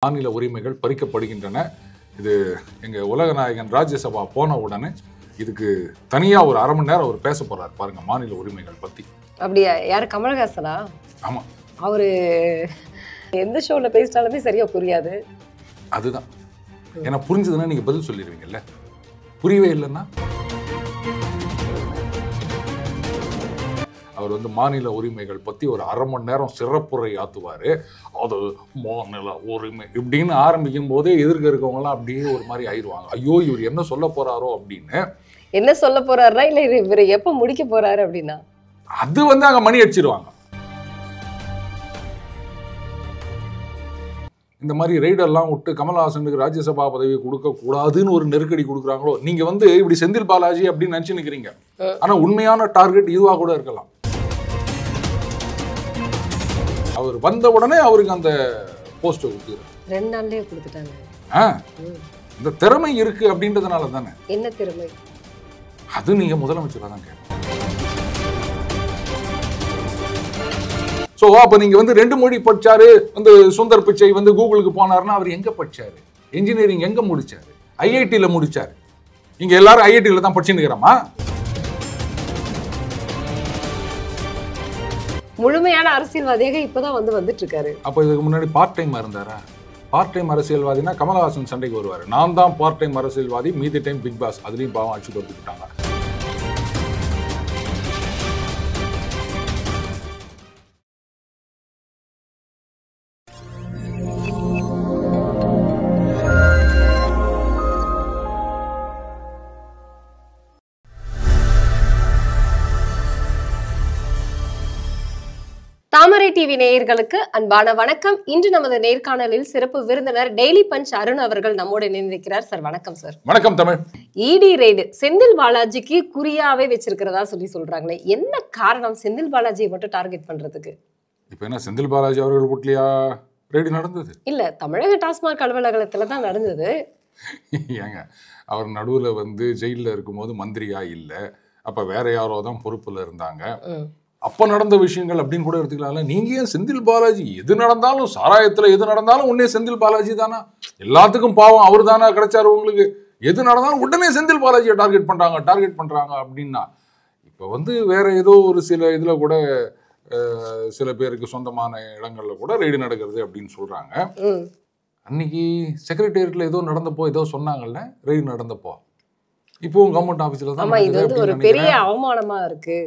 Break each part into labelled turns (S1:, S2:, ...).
S1: மாநில உரிமைகள் பறிக்கப்படுகின்றன. இது எங்க உலக நாயகன் ராஜ்யசபா போன உடனே இதுக்கு தனியா ஒரு அரை மணி நேரம் அவர் பேச போறாரு பாருங்க, மாநில உரிமைகள் பத்தி.
S2: அப்படியா? யாரு? கமலஹாசனா?
S1: ஆமா,
S2: அவரு எந்த ஷோல பேசினாலுமே சரியா புரியாது.
S1: அதுதான். ஏன்னா புரிஞ்சதுன்னா நீங்க பதில் சொல்லிடுவீங்கல்ல, புரியவே இல்லைன்னா அவர் வந்து மாநில உரிமைகள் பத்தி ஒரு அரை மணி நேரம் சிறப்புரை ஆத்துவாரு. அது மாநில உரிமை இப்படின்னு ஆரம்பிக்கும் போதே எதிர்க்க இருக்கவங்களாம் அப்படியே ஒரு மாதிரி ஆயிடுவாங்க. ஐயோ இவர் என்ன சொல்ல போறாரோ அப்படின்னு.
S2: என்ன சொல்ல போறாருன்னா இல்ல இவர் எப்ப முடிக்க போறாரு அப்படின்னா
S1: அது வந்து அங்க மணி அடிச்சிருவாங்க. இந்த மாதிரி ரெய்டெல்லாம் விட்டு கமல்ஹாசனுக்கு ராஜ்யசபா பதவி கொடுக்க கூடாதுன்னு ஒரு நெருக்கடி கொடுக்குறாங்களோ. நீங்க வந்து இப்படி செந்தில் பாலாஜி அப்படின்னு நினைச்சு நிக்கிறீங்க, ஆனா உண்மையான டார்கெட் இதுவா கூட இருக்கலாம். அவர் வந்த உடனே அவருக்கு அந்த போஸ்ட் கொடுத்துறாரு.
S2: 2 நாள்லயே கொடுத்துட்டாங்க.
S1: இந்த திறமை இருக்கு அப்படின்றதுனால தானே.
S2: என்ன திறமை?
S1: அது நீங்க முதலமைச்சரா தான் கேட்கணும். சோ அப்ப நீங்க வந்து 2 மொழி படிச்சாரு வந்து சுந்தர் பிச்சை வந்து கூகுளுக்கு போனாருன்னா அவர் எங்க படிச்சாரு? இன்ஜினியரிங் எங்க முடிச்சாரு? ஐஐடில முடிச்சாரு. இங்க எல்லாரும் ஐஐடில தான் படிச்சுட்டு இருக்கிறோமா?
S2: முழுமையான அரசியல்வாதியாக இப்பதான் வந்துட்டு இருக்காரு.
S1: அப்ப இதுக்கு முன்னாடி பார்ட் டைம் இருந்தாரா? பார்ட் டைம் அரசியல்வாதினா கமல்ஹாசன் சண்டைக்கு வருவாரு, நான் தான் பார்ட் டைம் அரசியல்வாதி, மீதி டைம் பிக் பாஸ். அதுலயும் பாவம் அடிச்சு கொடுத்துட்டாங்க.
S2: தாமரை டிவி நேயர்களுக்கு அன்பான வணக்கம். இன்று நமது நேர்காணலில் சிறப்பு விருந்தினர் டெய்லி பஞ்ச் அருண் அவர்கள் நம்மோடு இணைந்திருக்கிறார். சார் வணக்கம். சார்
S1: வணக்கம். தமிழ்
S2: இடி ரெய்டு செந்தில் பாலாஜிக்கு குறியாவே வச்சிருக்கிறதா சொல்றாங்களே, என்ன காரணம் செந்தில் பாலாஜியை மட்டும் டார்கெட் பண்றதுக்கு?
S1: இப்ப என்ன செந்தில் பாலாஜி அவர்கள் கூட்டலியா ரெய்டு நடந்தது?
S2: இல்ல, தமிழக டாஸ்மாக் அலுவலகத்துல தான் நடந்தது.
S1: ஏங்க, அவர் நடுவுல வந்து ஜெயில இருக்கும்போது மந்திரியா இல்ல, அப்ப வேற யாரோ தான் பொறுப்புல இருந்தாங்க. அப்ப நடந்த விஷயங்கள் அப்படின்னு கூட எடுத்துக்கலாம்ல. நீங்க ஏன் செந்தில் பாலாஜி எது நடந்தாலும், சாராயத்துல எது நடந்தாலும் உடனே செந்தில் பாலாஜி தானா? எல்லாத்துக்கும் பாவம் அவர் தானா கிடைச்சாரு உங்களுக்கு? எது நடந்தாலும் உடனே செந்தில் பாலாஜியை டார்கெட் பண்றாங்க அப்படின்னா, இப்ப வந்து வேற ஏதோ ஒரு சில இதுல கூட சில பேருக்கு சொந்தமான இடங்கள்ல கூட ரெய்டு நடக்கிறது அப்படின்னு சொல்றாங்க. அன்னைக்கு செக்ரட்டேரியட்ல ஏதோ நடந்தப்போ ஏதோ சொன்னாங்கல்ல, ரெய்டு நடந்தப்போ. இப்போ கவர்மெண்ட் ஆபீஸ்ல தான்
S2: இது வந்து ஒரு பெரிய அவமானமா இருக்கு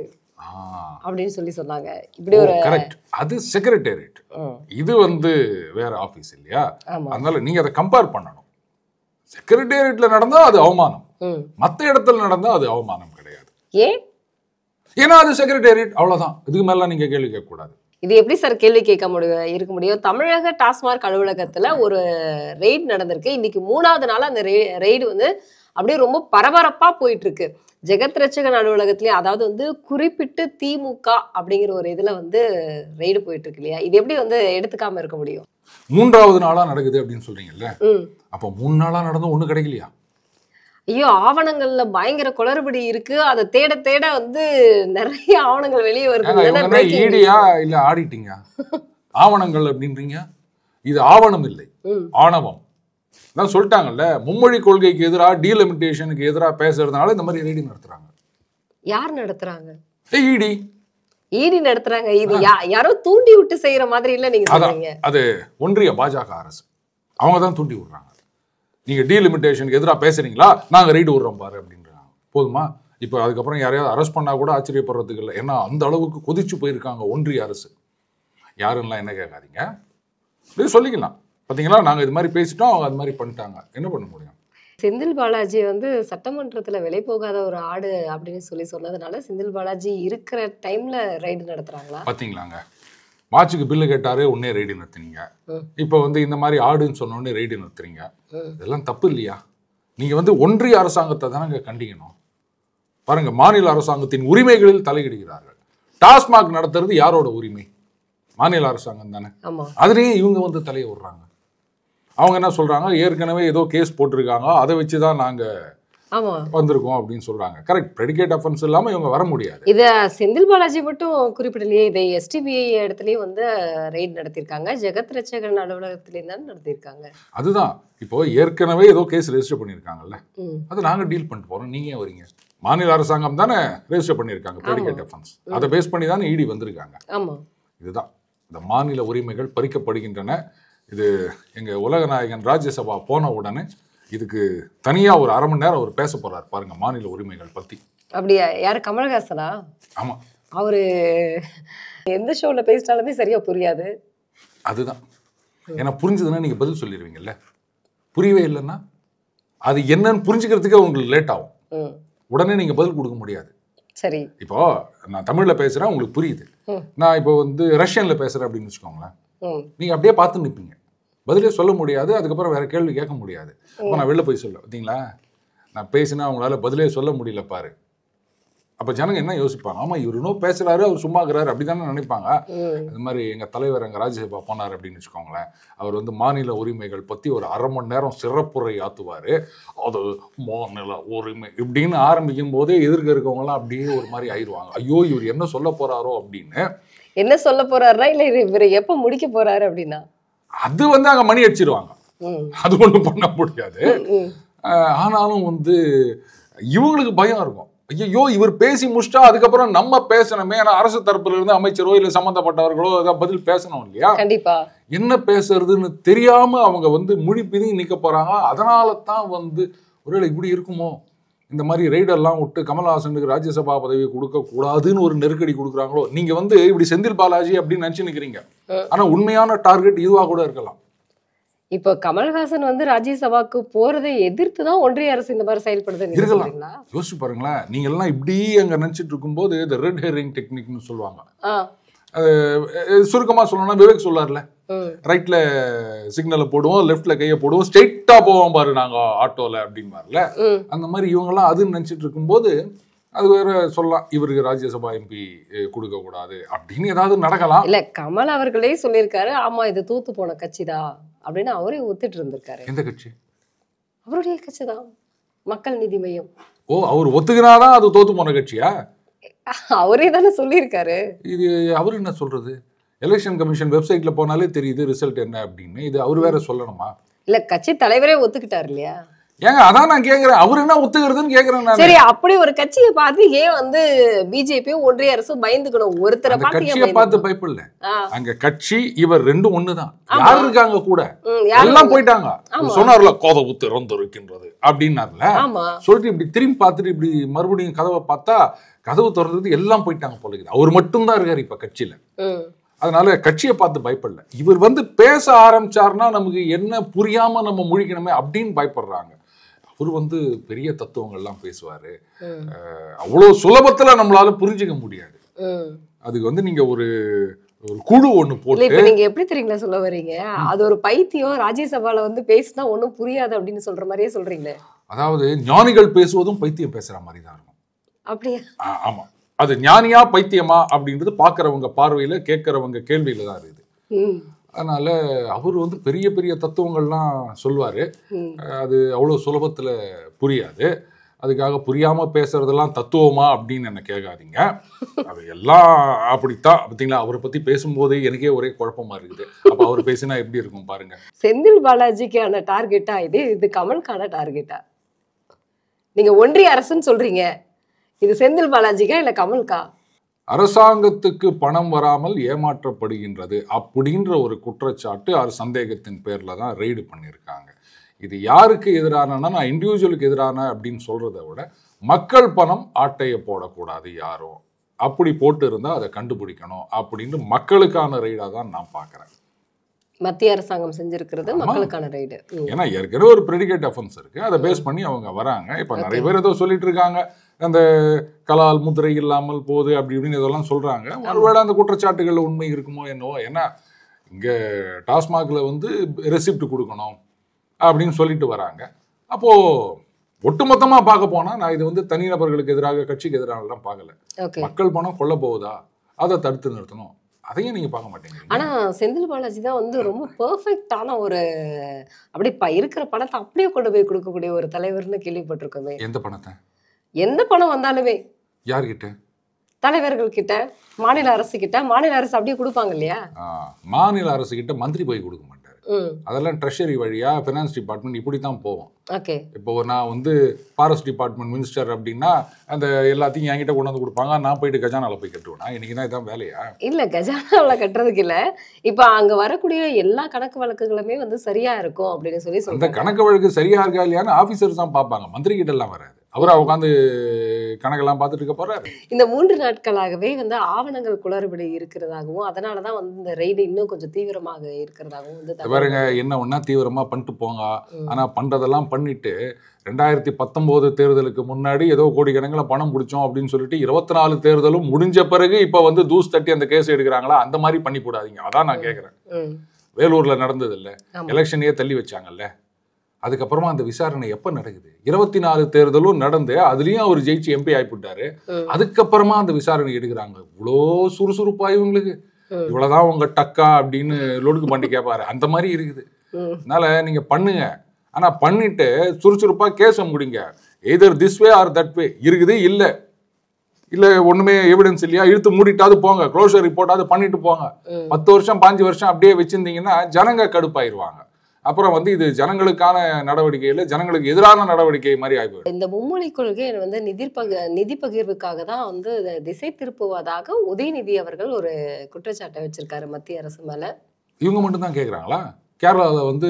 S2: அப்படின்னு சொன்னாங்க. இப்படி ஒரு
S1: கரெக்ட். அது செக்ரட்டேரியட், இது வந்து வேற ஆபீஸ் இல்லையா? அதனால நீங்க அதை கம்பேர் பண்ணணும். செக்ரட்டேரியட்ல நடந்தா அது அவமானம், மத்த இடத்துல நடந்தா அது அவமானம் கிடையாது. ஏன்னா அது செக்ரட்டேரியட், அவ்வளவுதான். இதுக்கு மேல நீங்க கேள்வி கேட்க கூடாது.
S2: இது எப்படி சார் கேள்வி கேட்க இருக்க முடியும்? தமிழக டாஸ்மாக் அலுவலகத்துல ஒரு ரெய்டு நடந்திருக்கு. இன்னைக்கு 3வது நாள் அந்த ரெய்டு வந்து அப்படியே ரொம்ப பரபரப்பா போயிட்டு இருக்கு. ஜெகத் ரட்சகன் அலுவலகத்திலேயே, அதாவது வந்து குறிப்பிட்டு திமுக அப்படிங்கிற ஒரு இதுல வந்து ரெய்டு போயிட்டு இருக்கு இல்லையா? இது எப்படி வந்து எடுத்துக்காம இருக்க முடியும்?
S1: 3வது நாளா நடக்குது அப்படின்னு சொல்றீங்கல்ல, அப்ப 3 நாளா நடந்தும் ஒண்ணு கிடைக்கலையா?
S2: ஐயோ, ஆவணங்கள்ல பயங்கர குளறுபடி இருக்கு. அதை தேட வந்து நிறைய ஆவணங்கள் வெளியே வருது.
S1: ஈடியா இல்ல ஆடிட்டிங்கா? ஆவணங்கள் அப்படின்றீங்க, இது ஆவணம் இல்லை, ஆணவம். நான் சொல்லிட்டாங்கல்ல, மும்மொழி கொள்கைக்கு எதிராக, டீலிமிட்டேஷனுக்கு எதிராக பேசுறதுனால இந்த மாதிரி ரெய்டு நடத்துறாங்க.
S2: யார் நடத்துறாங்க?
S1: ஈடி
S2: நடத்துறாங்க. இது யாரோ தூண்டி விட்டு செய்யற மாதிரி இல்ல நீங்க சொல்றீங்க.
S1: அது ஒன்றிய பாஜக அரசு, அவங்க தான் தூண்டி விடுறாங்க. நீங்க டீலிமிட்டேஷனுக்கு எதிராக பேசுறீங்களா, நாங்க ரெய்டு விடுறோம் பாரு அப்படின்றாங்க. போதுமா? இப்ப அதுக்கப்புறம் யாரையாவது அரெஸ்ட் பண்ணா கூட ஆச்சரியப்படுறதுக்கு இல்லை. ஏன்னா அந்த அளவுக்கு கொதிச்சு போயிருக்காங்க ஒன்றிய அரசு. யாருன்னா என்ன கேட்காதீங்க, சொல்லிக்கலாம். பாத்தீங்களா, நாங்க இது மாதிரி பேசிட்டோம், அவங்க அது மாதிரி பண்ணிட்டாங்க, என்ன பண்ண முடியும்?
S2: செந்தில் பாலாஜி வந்து சட்டமன்றத்துல விலை போகாத ஒரு ஆடு அப்படின்னு சொன்னதுனால செந்தில் பாலாஜி இருக்கிற டைம்ல ரைடு நடத்துறாங்களா?
S1: பாத்தீங்களாங்க, மார்ச்சுக்கு பில்லு கேட்டாரு, உடனே ரெய்டு நடத்துனீங்க. இப்ப வந்து இந்த மாதிரி ஆடுன்னு சொன்ன உடனே ரெய்டு நடத்துறீங்க. இதெல்லாம் தப்பு இல்லையா? நீங்க வந்து ஒன்றிய அரசாங்கத்தை தானங்க கண்டிக்கணும். பாருங்க, மாநில அரசாங்கத்தின் உரிமைகளில் தலையிடுகிறார்கள். டாஸ்மாக் நடத்துறது யாரோட உரிமை? மாநில அரசாங்கம் தானே. அதுலயே இவங்க வந்து தலையை விடுறாங்க. அவங்க என்ன சொல்றாங்க, ஏற்கனவே ஏதோ கேஸ் போட்டிருக்காங்க, அதை வச்சுதான் நாங்க
S2: ஆமா
S1: வந்திருக்கோம் அப்படின்னு சொல்றாங்க. கரெக்ட், ப்ரெடிகேட் அஃபென்ஸ் இல்லாம இவங்க வர முடியாது.
S2: இத செந்தில் பாலாஜி மட்டும் குறிப்பிடலையே, இதை எஸ்டிபிஐ இடத்துலயும் வந்து ரெய்ட் நடத்திருக்காங்க, ஜெகத் ரட்சகன் அலுவலகத்திலேயும் தான் நடத்திருக்காங்க.
S1: அதுதான் இப்போ ஏற்கனவே ஏதோ கேஸ் ரெஜிஸ்டர் பண்ணியிருக்காங்கல்ல, அது நாங்க டீல் பண்ணிட்டு போறோம், நீங்க ஏன் வரீங்க? மாநில அரசாங்கம் தானே ரெஜிஸ்டர் பண்ணியிருக்காங்க ப்ரெடிகேட் அஃபென்ஸ், அதை பேஸ் பண்ணி தானே இடி வந்திருக்காங்க.
S2: ஆமா,
S1: இதுதான் இந்த மாநில உரிமைகள் பறிக்கப்படுகின்றன. இது எங்க உலகநாயகன் ராஜ்யசபா போன உடனே இதுக்கு தனியா ஒரு அரை மணி நேரம் அவர் பேச போறாரு பாருங்க, மாநில உரிமைகள் பத்தி.
S2: அப்படியா? யாரு, கமல்ஹாசனா?
S1: ஆமா,
S2: அவரு எந்த ஷோல பேசினாலுமே சரியா புரியாது.
S1: அதுதான், ஏன்னா புரிஞ்சதுன்னா நீங்க பதில் சொல்லிடுவீங்கல்ல, புரியவே இல்லைன்னா அது என்னன்னு புரிஞ்சுக்கிறதுக்கே உங்களுக்கு லேட் ஆகும், உடனே நீங்க பதில் கொடுக்க முடியாது.
S2: சரி,
S1: இப்போ நான் தமிழ்ல பேசுறேன், உங்களுக்கு புரியுது. நான் இப்போ வந்து ரஷ்யன்ல பேசுறேன் அப்படின்னு வச்சுக்கோங்களேன், நீங்க அப்படியே பார்த்து நிற்பீங்க, பதிலே சொல்ல முடியாது, அதுக்கப்புறம் வேற கேள்வி கேட்க முடியாது. அப்போ நான் வெளில போய் சொல்ல பார்த்தீங்களா, நான் பேசினா அவங்களால பதிலே சொல்ல முடியல பாரு. அப்போ ஜனங்க என்ன யோசிப்பாங்க, ஆமா இவர் இன்னும் பேசுறாரு, அவர் சும்மா இருக்கிறாரு அப்படிதானே நினைப்பாங்க. அது மாதிரி எங்க தலைவர் அங்கே ராஜ்யசபா போனார் அப்படின்னு வச்சுக்கோங்களேன், அவர் வந்து மாநில உரிமைகள் பத்தி ஒரு அரை மணி நேரம் சிறப்புரை ஆத்துவாரு. அது மாநில உரிமை இப்படின்னு ஆரம்பிக்கும் போதே எதிர்க்க இருக்கவங்களாம் அப்படியே ஒரு மாதிரி ஆயிடுவாங்க, ஐயோ இவர் என்ன சொல்ல போறாரோ அப்படின்னு.
S2: என்ன சொல்ல போறாருன்னா, இல்ல இவர் எப்ப முடிக்க போறாரு அப்படின்னா
S1: அது வந்து அங்க மணி அடிச்சிருவாங்க, அது ஒன்றும் பண்ண முடியாது. ஆனாலும் வந்து இவங்களுக்கு பயம் இருக்கும், ஐயோ இவர் பேசி முடிச்சிட்டா அதுக்கப்புறம் நம்ம பேசணுமே, ஏன்னா அரசு தரப்புல இருந்து அமைச்சரோ இல்ல சம்பந்தப்பட்டவர்களோ ஏதாவது பதில் பேசணும் இல்லையா, கண்டிப்பா என்ன பேசுறதுன்னு தெரியாம அவங்க வந்து மொழி பிதுங்கி நிக்க போறாங்க. அதனால தான் வந்து ஒருவேளை இப்படி இருக்குமோ, இந்த மாதிரி ரெய்டெல்லாம் விட்டு கமல்ஹாசனுக்கு ராஜ்யசபா பதவி கொடுக்க கூடாதுன்னு ஒரு நெருக்கடி கொடுக்குறாங்களோ. நீங்க வந்து இப்படி செந்தில் பாலாஜி அப்படின்னு நினைச்சு நிக்கிறீங்க, ஆனா உண்மையான டார்கெட் இதுவா கூட இருக்கலாம்.
S2: இப்போ கமல்ஹாசன் வந்து ராஜ்யசபாக்கு போறதை எதிர்த்து தான் ஒன்றிய அரசு இந்த மாதிரி செயல்படுது
S1: இருக்கலாம். யோசிச்சு பாருங்களேன், நீங்க எல்லாம் இப்படி அங்க நினைச்சிட்டு இருக்கும்போது இந்த ரெட் ஹேரிங் டெக்னிக்னு சொல்லுவாங்க. சுருக்கமா சொல்லணும்னா விவேக் சொல்லார்ல, ரைட்ல சிக்னலை போடுவோம், லெஃப்ட்ல கையை போடுவோம், ஸ்ட்ரெயிட்டா போவோம் பாரு நாங்க ஆட்டோல அப்படின்பாருல, அந்த மாதிரி இவங்க எல்லாம் அதுன்னு நினைச்சிட்டு இருக்கும்போது அது வேற சொல்லலாம், இவருக்கு ராஜ்யசபா எம்பி கொடுக்க கூடாது அப்படின்னு ஏதாவது நடக்கலாம். இல்ல,
S2: கமல் அவர்களே சொல்லியிருக்காரு, ஆமா இது தூத்து போன கட்சிதான் அப்படின்னு அவரே ஒத்துட்டு இருந்திருக்காரு.
S1: எந்த கட்சி?
S2: அவருடைய கட்சி தான், மக்கள் நீதி மையம்.
S1: ஓ, அவர் ஒத்துக்கினாதான் அது தோத்து போன கட்சியா?
S2: அவரே தானே சொல்லியிருக்காரு.
S1: இது அவரு என்ன சொல்றது, எலெக்ஷன் கமிஷன் வெப்சைட்ல போனாலே தெரியுது ரிசல்ட் என்ன அப்படின்னு, இது அவர் வேற சொல்லணுமா?
S2: இல்ல, கட்சி தலைவரே ஒத்துக்கிட்டாரு இல்லையா?
S1: ஏங்க அதான் நான் கேக்குறேன், அவரு என்ன ஒத்துக்கிறதுன்னு கேக்குறேன்.
S2: சரி, அப்படி ஒரு கட்சியை பார்த்து ஏன் வந்து பிஜேபியும் ஒன்றிய அரசும் பயந்துக்கணும்? ஒருத்தரை
S1: கட்சியை பார்த்து பயப்படல, அங்க கட்சி இவர் ரெண்டும் ஒண்ணுதான். யாரு இருக்காங்க கூட, எல்லாம் போயிட்டாங்க. சொன்னார்ல கோதை ஊத்து இறந்து இருக்கின்றது அப்படின்னார்ல, சொல்லிட்டு இப்படி திரும்பி பார்த்துட்டு இப்படி மறுபடியும் கதவை பார்த்தா கதவு திறந்தது எல்லாம் போயிட்டாங்க போல. அவர் மட்டும் தான் இருக்காரு இப்ப கட்சியில. அதனால கட்சியை பார்த்து பயப்படல. இவர் வந்து பேச ஆரம்பிச்சாருன்னா நமக்கு என்ன புரியாம நம்ம முழிக்கணுமே அப்படின்னு பயப்படுறாங்க. அவர் வந்து பெரிய தத்துவங்கள்லாம் பேசுவாரு, அவ்வளவு சுலபத்துல நம்மளால புரிஞ்சுக்க முடியாது. அதுக்கு வந்து நீங்க ஒரு குழு ஒண்ணு போட்டு.
S2: இப்ப நீங்க எப்படி தெரியுங்களா சொல்ல வரீங்க, அது ஒரு பைத்தியம் ராஜ்யசபால வந்து பேசினா ஒண்ணும் புரியாது அப்படின்னு சொல்ற மாதிரியே சொல்றீங்களே.
S1: அதாவது ஞானிகள் பேசுவதும் பைத்தியம் பேசுற மாதிரி தான் இருக்கும்.
S2: அப்படியா?
S1: ஆமா, அது ஞானியா பைத்தியமா அப்படின்றது பாக்குறவங்க பார்வையில கேட்கறவங்க கேள்வியில தான் இருக்குது. அதனால அவர் வந்து பெரிய பெரிய தத்துவங்கள்லாம் சொல்லுவாரு, அது அவ்வளவு சுலபத்துல புரியாது. அதுக்காக புரியாம பேசுறதெல்லாம் தத்துவமா அப்படின்னு என்ன கேட்காதீங்க, அது எல்லாம் அப்படித்தான். பார்த்தீங்களா, அவரை பத்தி பேசும்போதே எனக்கே ஒரே குழப்பமா இருக்குது. அப்ப அவர் பேசினா எப்படி இருக்கும் பாருங்க.
S2: செந்தில் பாலாஜிக்கான டார்கெட்டா இது கமலுக்கான டார்கெட்டா? நீங்க ஒன்றிய அரசுன்னு சொல்றீங்க, இது செந்தில் பாலாஜிக்கா இல்ல கமலுக்கா?
S1: அரசாங்கத்துக்கு பணம் வராமல் ஏமாற்றப்படுகின்றது அப்படின்ற ஒரு குற்றச்சாட்டு சந்தேகத்தின் பேர்ல தான் ரெய்டு பண்ணியிருக்காங்க. இது யாருக்கு எதிரானா, நான் இண்டிவிஜுவலுக்கு எதிரான அப்படின்னு சொல்றதை விட மக்கள் பணம் ஆட்டைய போடக்கூடாது யாரும், அப்படி போட்டு இருந்தா அதை கண்டுபிடிக்கணும் அப்படின்னு மக்களுக்கான ரெய்டா தான் நான் பாக்குறேன்.
S2: மத்திய அரசாங்கம் செஞ்சிருக்கிறது மக்களுக்கான ரெய்டு.
S1: ஏன்னா ஏற்கனவே ஒரு ப்ரெடிகேட் அஃபென்ஸ் இருக்கு, அதை பேஸ் பண்ணி அவங்க வராங்க. இப்ப நிறைய பேர் ஏதோ சொல்லிட்டு இருக்காங்க, அந்த கலால் முத்திரை இல்லாமல் போகுது அப்படி இப்படின்னு இதெல்லாம் சொல்றாங்க. ஒருவேளை அந்த குற்றச்சாட்டுகள் உண்மை இருக்குமோ என்னவோ. ஏன்னா இங்க டாஸ்மாக்ல வந்து ரெசிப்ட் கொடுக்கணும் அப்படின்னு சொல்லிட்டு வராங்க. அப்போ ஒட்டுமொத்தமா பார்க்க போனா நான் இது வந்து தனிநபர்களுக்கு எதிராக கட்சிக்கு எதிரானலாம் பார்க்கல. மக்கள் பணம் கொள்ள போகுதா, அதை தடுத்து நிறுத்தணும். அதையும் நீங்க பார்க்க மாட்டேங்கிறீங்க.
S2: ஆனா செந்தில் பாலாஜி தான் வந்து ரொம்ப பெர்ஃபெக்ட்டான ஒரு அப்படி இருக்கிற பணத்தை அப்படியே கொண்டு போய் கொடுக்கக்கூடிய ஒரு தலைவர்னு கேள்விப்பட்டிருக்கோமே.
S1: எந்த பணத்தை?
S2: எந்த பணம் வந்தாலுமே
S1: யார்கிட்ட?
S2: தலைவர்கள் கிட்ட, மாநில அரசு கிட்ட. மாநில அரசு அப்படியே கொடுப்பாங்க இல்லையா?
S1: மாநில அரசு கிட்ட மந்திரி போய் கொடுக்க மாட்டாரு.
S2: ம்.
S1: அதெல்லாம் ட்ரெஷரி வழியா ஃபினான்ஸ் டிபார்ட்மெண்ட் இப்படி தான் போவோம்.
S2: ஓகே.
S1: இப்போ நான் வந்து ஃபாரஸ்ட் டிபார்ட்மெண்ட் மினிஸ்டர் அப்படின்னா அந்த எல்லாத்தையும் என்கிட்ட கொண்டு வந்து கொடுப்பாங்க. நான் போயிட்டு கஜானால போய் கட்டுவேனா? இன்னைக்கு தான் இதான் வேலையா?
S2: இல்ல கஜானாவுல கட்டுறதுக்கு இல்ல. இப்ப அங்க வரக்கூடிய எல்லா கணக்கு வழக்குகளுமே வந்து சரியா இருக்கும் அப்படின்னு சொல்லி
S1: அந்த
S2: சொல்றாங்க.
S1: கணக்கு வழக்கு சரியா இருக்கா இல்லையான்னு ஆபீசர்ஸ் தான் பார்ப்பாங்க. மந்திரி கிட்ட எல்லாம் வராது. அவரா உட்காந்து கணக்கெல்லாம் பார்த்துட்டு இருக்க போறாரு.
S2: இந்த 3 நாட்களாகவே வந்து ஆவணங்கள் குளறுபடி இருக்கிறதாகவும் அதனாலதான் வந்து இந்த ரெய்டு இன்னும் கொஞ்சம் தீவிரமாக இருக்கிறதாகவும் வந்து
S1: பாருங்க, என்ன ஒன்னா தீவிரமா பண்ணிட்டு போங்க. ஆனா பண்றதெல்லாம் பண்ணிட்டு 2019 தேர்தலுக்கு முன்னாடி ஏதோ கோடிக்கணக்கில் பணம் பிடிச்சோம் அப்படின்னு சொல்லிட்டு 24 தேர்தலும் முடிஞ்ச பிறகு இப்ப வந்து தூஸ் தட்டி அந்த கேஸ் எடுக்கிறாங்களா? அந்த மாதிரி பண்ணி போடாதீங்க. அதான் நான் கேட்கிறேன். வேலூர்ல நடந்தது இல்ல, எலெக்ஷனையே தள்ளி வச்சாங்கல்ல, அதுக்கப்புறமா அந்த விசாரணை எப்ப நடக்குது? 24 தேர்தலும் நடந்து அதுலயும் அவர் ஜெயிச்சு எம்பி ஆயிட்டாரு. அதுக்கப்புறமா அந்த விசாரணை எடுக்கிறாங்க. இவ்வளோ சுறுசுறுப்பா இவங்களுக்கு, இவ்வளவுதான் உங்க டக்கா அப்படின்னு லொடுக்கு பண்ணி கேட்பாரு. அந்த மாதிரி இருக்குது. அதனால நீங்க பண்ணுங்க, ஆனா பண்ணிட்டு சுறுசுறுப்பா கேஸ முடிங்க. Either this way or that way. இருக்குது இல்ல ஒண்ணுமே எவிடன்ஸ் இல்லையா, இழுத்து மூடிட்டாவது போங்க, க்ளோஷர் ரிப்போர்ட்டாவது பண்ணிட்டு போங்க. 10 வருஷம் 5 வருஷம் அப்படியே வச்சிருந்தீங்கன்னா ஜனங்க கடுப்பாயிருவாங்க. அப்புறம் வந்து இது ஜனங்களுக்கான நடவடிக்கை இல்லை, ஜனங்களுக்கு எதிரான நடவடிக்கை மாதிரி ஆகிப்போம்.
S2: இந்த மும்மொழி கொள்கை வந்து நிதி பகிர்வுக்காக தான் வந்து திசை திருப்புவதாக உதயநிதி அவர்கள் ஒரு குற்றச்சாட்டை வச்சிருக்காரு மத்திய அரசு மேல.
S1: இவங்க மட்டும் தான் கேட்குறாங்களா? கேரளாவில் வந்து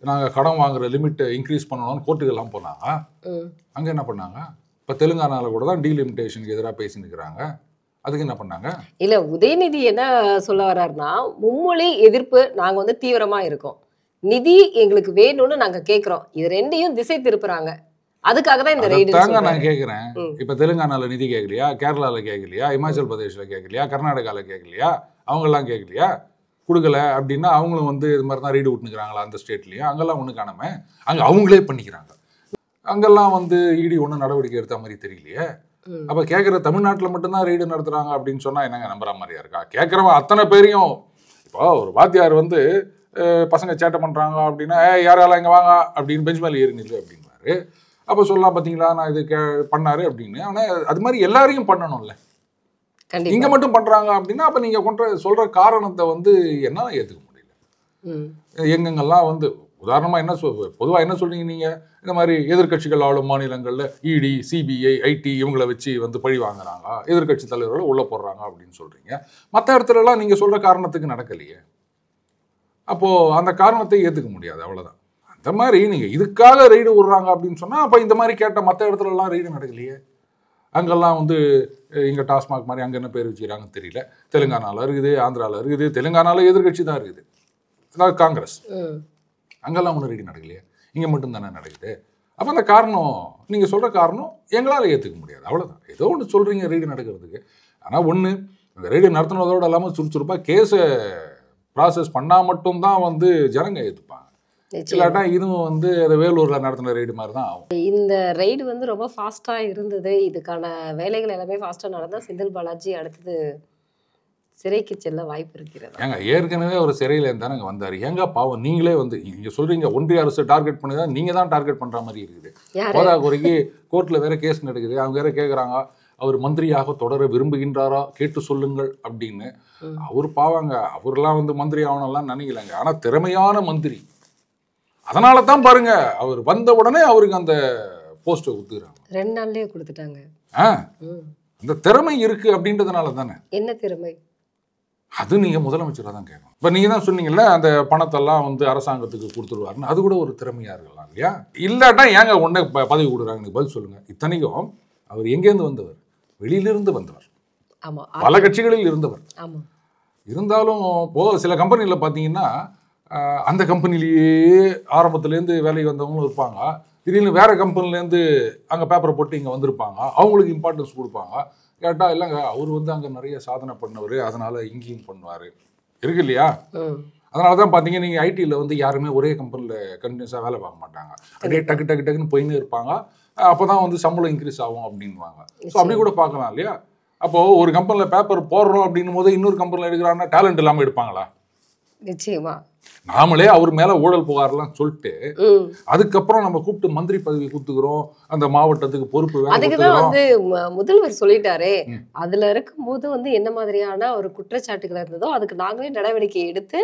S1: நாங்கள் கடன் வாங்குற லிமிட் இன்க்ரீஸ் பண்ணணும்னு கோர்ட்டுக்கெல்லாம் போனாங்க. அங்கே என்ன பண்ணாங்க? இப்போ தெலுங்கானாவில் கூட தான் டீலிமிட்டேஷனுக்கு எதிராக பேசினுக்கிறாங்க. அதுக்கு என்ன பண்ணாங்க?
S2: இல்ல, உதயநிதி என்ன சொல்ல வர்றாருன்னா, மும்மொழி எதிர்ப்பு நாங்க வந்து தீவிரமா இருக்கோம், நிதி எங்களுக்கு வேணும்னு நாங்க கேக்குறோம், இது ரெண்டையும் திசை திருப்புறாங்க, அதுக்காக தான் இந்த ரெய்டு
S1: தாங்க நான் கேட்குறேன். இப்போ தெலுங்கானாவில் நிதி கேட்கலையா? கேரளாவில் கேட்கலையா? இமாச்சல் பிரதேஷில் கேட்கலையா? கர்நாடகாவில் கேட்கலையா? அவங்கெல்லாம் கேட்கலையா? கொடுக்கல அப்படின்னா அவங்களும் வந்து இது மாதிரி தான் ரெய்டு விட்டுனுக்குறாங்களா அந்த ஸ்டேட்லேயும்? அங்கெல்லாம் ஒன்றும் காணாம அங்கே அவங்களே பண்ணிக்கிறாங்க. அங்கெல்லாம் வந்து இடி ஒன்றும் நடவடிக்கை எடுத்த மாதிரி தெரியலையே. அப்போ கேட்குற தமிழ்நாட்டில் மட்டும்தான் ரெய்டு நடத்துகிறாங்க அப்படின்னு சொன்னால் என்னங்க நம்புற மாதிரியா இருக்கா? கேட்குறவன் அத்தனை பேரையும், இப்போ ஒரு வாத்தியார் வந்து பசங்க சேட்டை பண்ணுறாங்க அப்படின்னா யாரால இங்கே வாங்க அப்படின்னு பெஞ்ச் மேலே ஏறி நில்லு அப்படின்னாரு. அப்போ சொல்லலாம் பார்த்தீங்களா நான் இது பண்ணாரு அப்படின்னு. ஆனால் அது மாதிரி எல்லாரையும் பண்ணணும்ல. இங்க மட்டும் பண்றாங்க அப்படின்னா அப்ப நீங்க சொல்ற காரணத்தை வந்து என்னால ஏத்துக்க முடியல. எங்கெங்கெல்லாம் வந்து உதாரணமா என்ன பொதுவா என்ன சொல்றீங்க நீங்க? இந்த மாதிரி எதிர்கட்சிகள் ஆளும் மாநிலங்கள்ல இடி, சிபிஐ, ஐடி இவங்களை வச்சு வந்து பழி வாங்குறாங்க, எதிர்கட்சி தலைவர்களை உள்ள போடுறாங்க அப்படின்னு சொல்றீங்க. மற்ற இடத்துல எல்லாம் நீங்க சொல்ற காரணத்துக்கு நடக்கலையே. அப்போ அந்த காரணத்தை ஏத்துக்க முடியாது, அவ்வளவுதான். அந்த மாதிரி நீங்க இதுக்காக ரெய்டு விடுறாங்க அப்படின்னு சொன்னா அப்ப இந்த மாதிரி கேட்ட மற்ற இடத்துல எல்லாம் ரெய்டு நடக்கலையே. அங்கெல்லாம் வந்து இங்கே டாஸ்மாக் மாதிரி அங்கே என்ன பேர் வச்சுக்கிறாங்கன்னு தெரியல. தெலுங்கானாவில் இருக்குது, ஆந்திராவில் இருக்குது. தெலுங்கானாவில் எதிர்கட்சி தான் இருக்குது, அதாவது காங்கிரஸ். அங்கெல்லாம் ஒன்றும் ரெய்டு நடக்கலையே, இங்கே மட்டும்தானே நடக்குது. அப்போ அந்த காரணம் நீங்கள் சொல்கிற காரணம் எங்களால் ஏற்றுக்க முடியாது, அவ்வளோதான். ஏதோ ஒன்று சொல்கிறீங்க ரெய்டு நடக்கிறதுக்கு. ஆனால் ஒன்று இந்த ரெய்டு நடத்துனதோடு இல்லாமல் சுறுசுறுப்பாக கேஸை ப்ராசஸ் பண்ணால் மட்டும்தான் வந்து ஜனங்க ஏற்றுப்பாங்க. இல்லாட்டா இதுவும் வந்து வேலூர்ல நடத்தின ரெய்டு மாதிரி தான் ஆகும்.
S2: இந்த ரெய்டு வந்து ரொம்ப ஃபாஸ்டா இருந்தது. இதுக்கான வேலைகள் எல்லாமே ஃபாஸ்டா நடந்தா செந்தில் பாலாஜி அடுத்தது சிறைக்கு செல்ல வாய்ப்பு இருக்கிறது.
S1: ஏங்க ஏற்கனவே ஒரு சிறையில இருந்தா நாங்க வந்தாரு. ஏங்க பாவம் நீங்களே வந்து இங்க சொல்றீங்க ஒன்றிய அரசு டார்கெட் பண்ணுதா, நீங்க தான் டார்கெட் பண்ற மாதிரி இருக்குது. போதா குறைக்கு கோர்ட்ல வேற கேஸ் நடக்குது. அவங்க வேற கேக்குறாங்க அவர் மந்திரியாக தொடர விரும்புகின்றாரா கேட்டு சொல்லுங்கள் அப்படின்னு. அவர் பாவாங்க, அவர்லாம் வந்து மந்திரி ஆகணும்லாம் நினைக்கலங்க. ஆனா திறமையான மந்திரி. அதனால தான் பாருங்க அவர் வந்த உடனே அவருக்கு அந்த போஸ்ட்டை கொடுத்துறாங்க.
S2: 2 நாள்லயே கொடுத்துட்டாங்க.
S1: அந்த திறமை இருக்கு அப்படின்றதுனால தானே.
S2: என்ன திறமை?
S1: அது நீங்க முதலமைச்சராக தான் கேட்கணும். இப்ப நீங்க தான் சொன்னீங்கல்ல அந்த பணத்தெல்லாம் வந்து அரசாங்கத்துக்கு கொடுத்துருவாருன்னு, அது கூட ஒரு திறமையா இருக்கலாம் இல்லையா? இல்லாட்டா ஏங்க உடனே பதவி கொடுக்குறாங்க, எனக்கு பதில் சொல்லுங்க. இத்தனைக்கும் அவர் எங்கேருந்து வந்தவர்? வெளியிலிருந்து வந்தவர், பல கட்சிகளில் இருந்தவர். இருந்தாலும் சில கம்பெனியில் பார்த்தீங்கன்னா அந்த கம்பெனிலேயே ஆரம்பத்துலேருந்து வேலைக்கு வந்தவங்களும் இருப்பாங்க. திடீர்னு வேற கம்பெனிலேருந்து அங்கே பேப்பரை போட்டு இங்கே வந்திருப்பாங்க. அவங்களுக்கு இம்பார்ட்டன்ஸ் கொடுப்பாங்க. கேட்டால் இல்லைங்க அவர் வந்து அங்கே நிறைய சாதனை பண்ணவர், அதனால இங்கேயும் பண்ணுவார் இருக்கு இல்லையா? அதனால தான் பார்த்தீங்க நீங்கள் ஐடியில் வந்து யாருமே ஒரே கம்பெனியில் கண்டினியூஸாக வேலை பார்க்க மாட்டாங்க. அப்படியே டக்கு டக்கு டக்குன்னு போயின்னு இருப்பாங்க. அப்போ தான் வந்து சம்பளம் இன்க்ரீஸ் ஆகும் அப்படின்வாங்க. ஸோ அப்படி கூட பார்க்கலாம் இல்லையா? அப்போ ஒரு கம்பெனியில் பேப்பர் போடுறோம் அப்படின்னும் போது இன்னொரு கம்பெனியில் எடுக்கிறாங்கன்னா டேலண்ட் இல்லாமல் எடுப்பாங்களா?
S2: நிச்சயமா.
S1: நாமளே அவர் மேல ஊழல் புகார்லாம் சொல்லிட்டு அதுக்கப்புறம் நம்ம கூப்பிட்டு மந்திரி பதவி கொடுத்துக்கிறோம், அந்த மாவட்டத்துக்கு பொறுப்பு.
S2: அதுக்குதான் வந்து முதல்வர் சொல்லிட்டாரே, அதுல இருக்கும்போது வந்து என்ன மாதிரியான ஒரு குற்றச்சாட்டுகள் இருந்ததோ அதுக்கு நாங்களே நடவடிக்கை எடுத்து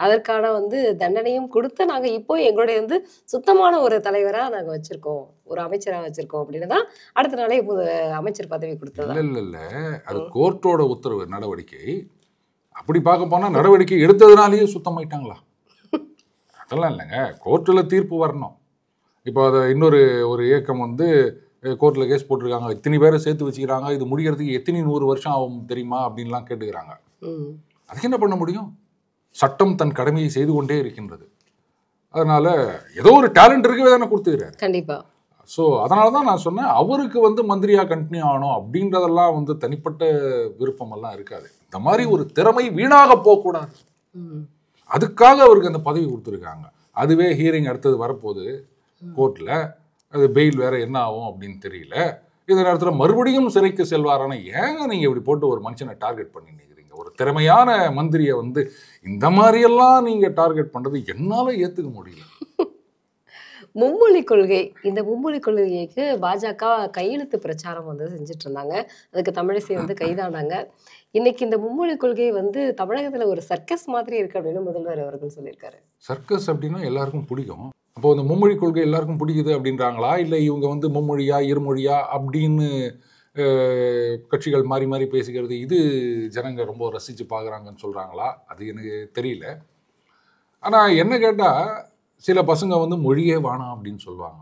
S2: அதற்கான வந்து தண்டனையும் கொடுத்து நாங்க இப்போ எங்களுடைய வந்து சுத்தமான ஒரு தலைவரா நாங்க வச்சிருக்கோம், ஒரு அமைச்சரா வச்சிருக்கோம் அப்படின்னு தான் அடுத்த நாளே அமைச்சர் பதவி கொடுத்தது.
S1: இல்ல அது கோர்ட்டோட உத்தரவு நடவடிக்கை. அப்படி பார்க்க போனா நடவடிக்கை எடுத்ததுனாலேயே சுத்தமாயிட்டாங்களா? அதெல்லாம் இல்லைங்க, கோர்ட்டில் தீர்ப்பு வரணும். இப்போ அதை இன்னொரு இயக்கம் வந்து கோர்ட்டில் கேஸ் போட்டிருக்காங்க, இத்தனை பேரை சேர்த்து வச்சுக்கிறாங்க, இது முடிகிறதுக்கு எத்தனை 100 வருஷம் ஆகும் தெரியுமா அப்படின்லாம் கேட்டுக்கிறாங்க. அதுக்கு என்ன பண்ண முடியும்? சட்டம் தன் கடமையை செய்து கொண்டே இருக்கின்றது. அதனால ஏதோ ஒரு டேலண்ட் இருக்கவே தானே கொடுத்துக்கிறாரு.
S2: கண்டிப்பா.
S1: ஸோ அதனால தான் நான் சொன்னேன், அவருக்கு வந்து மந்திரியாக கண்டினியூ ஆகணும் அப்படின்றதெல்லாம் வந்து தனிப்பட்ட விருப்பமெல்லாம் இருக்காது. இந்த மாதிரி ஒரு திறமை வீணாக போகக்கூடாது, அதுக்காக அவருக்கு அந்த பதவி கொடுத்துருக்காங்க. அதுவே ஹியரிங் அடுத்தது வரப்போகுது கோர்ட்டில், அது பெயில் வேற என்ன ஆகும் அப்படின்னு தெரியல. இந்த நேரத்தில் மறுபடியும் சிறைக்கு செல்வாரான. ஏங்க நீங்கள் இப்படி போட்டு ஒரு மனுஷனை டார்கெட் பண்ணி நிற்கிறீங்க? ஒரு திறமையான மந்திரியை வந்து இந்த மாதிரியெல்லாம் நீங்கள் டார்கெட் பண்ணுறது என்னால் ஏற்றுக்க முடியல.
S2: மும்மொழி கொள்கை, இந்த மும்மொழி கொள்கைக்கு பாஜக கையெழுத்து பிரச்சாரம் வந்து செஞ்சுட்டு இருந்தாங்க. அதுக்கு தமிழிசை வந்து கைதானாங்க. இன்னைக்கு இந்த மும்மொழி கொள்கை வந்து தமிழகத்துல ஒரு சர்க்கஸ் மாதிரி இருக்கு அப்படின்னு முதல்வர் அவர்கள் சொல்லியிருக்காரு.
S1: சர்க்கஸ் அப்படின்னா எல்லாருக்கும் பிடிக்கும். அப்போ இந்த மும்மொழி கொள்கை எல்லாருக்கும் பிடிக்குது அப்படின்றாங்களா, இல்லை இவங்க வந்து மும்மொழியா இருமொழியா அப்படின்னு கட்சிகள் மாறி மாறி பேசிக்கிறது இது ஜனங்க ரொம்ப ரசித்து பார்க்குறாங்கன்னு சொல்கிறாங்களா? அது எனக்கு தெரியல. ஆனால் என்ன கேட்டால் சில பசங்க வந்து மொழியே வேணாம் அப்படின்னு சொல்லுவாங்க.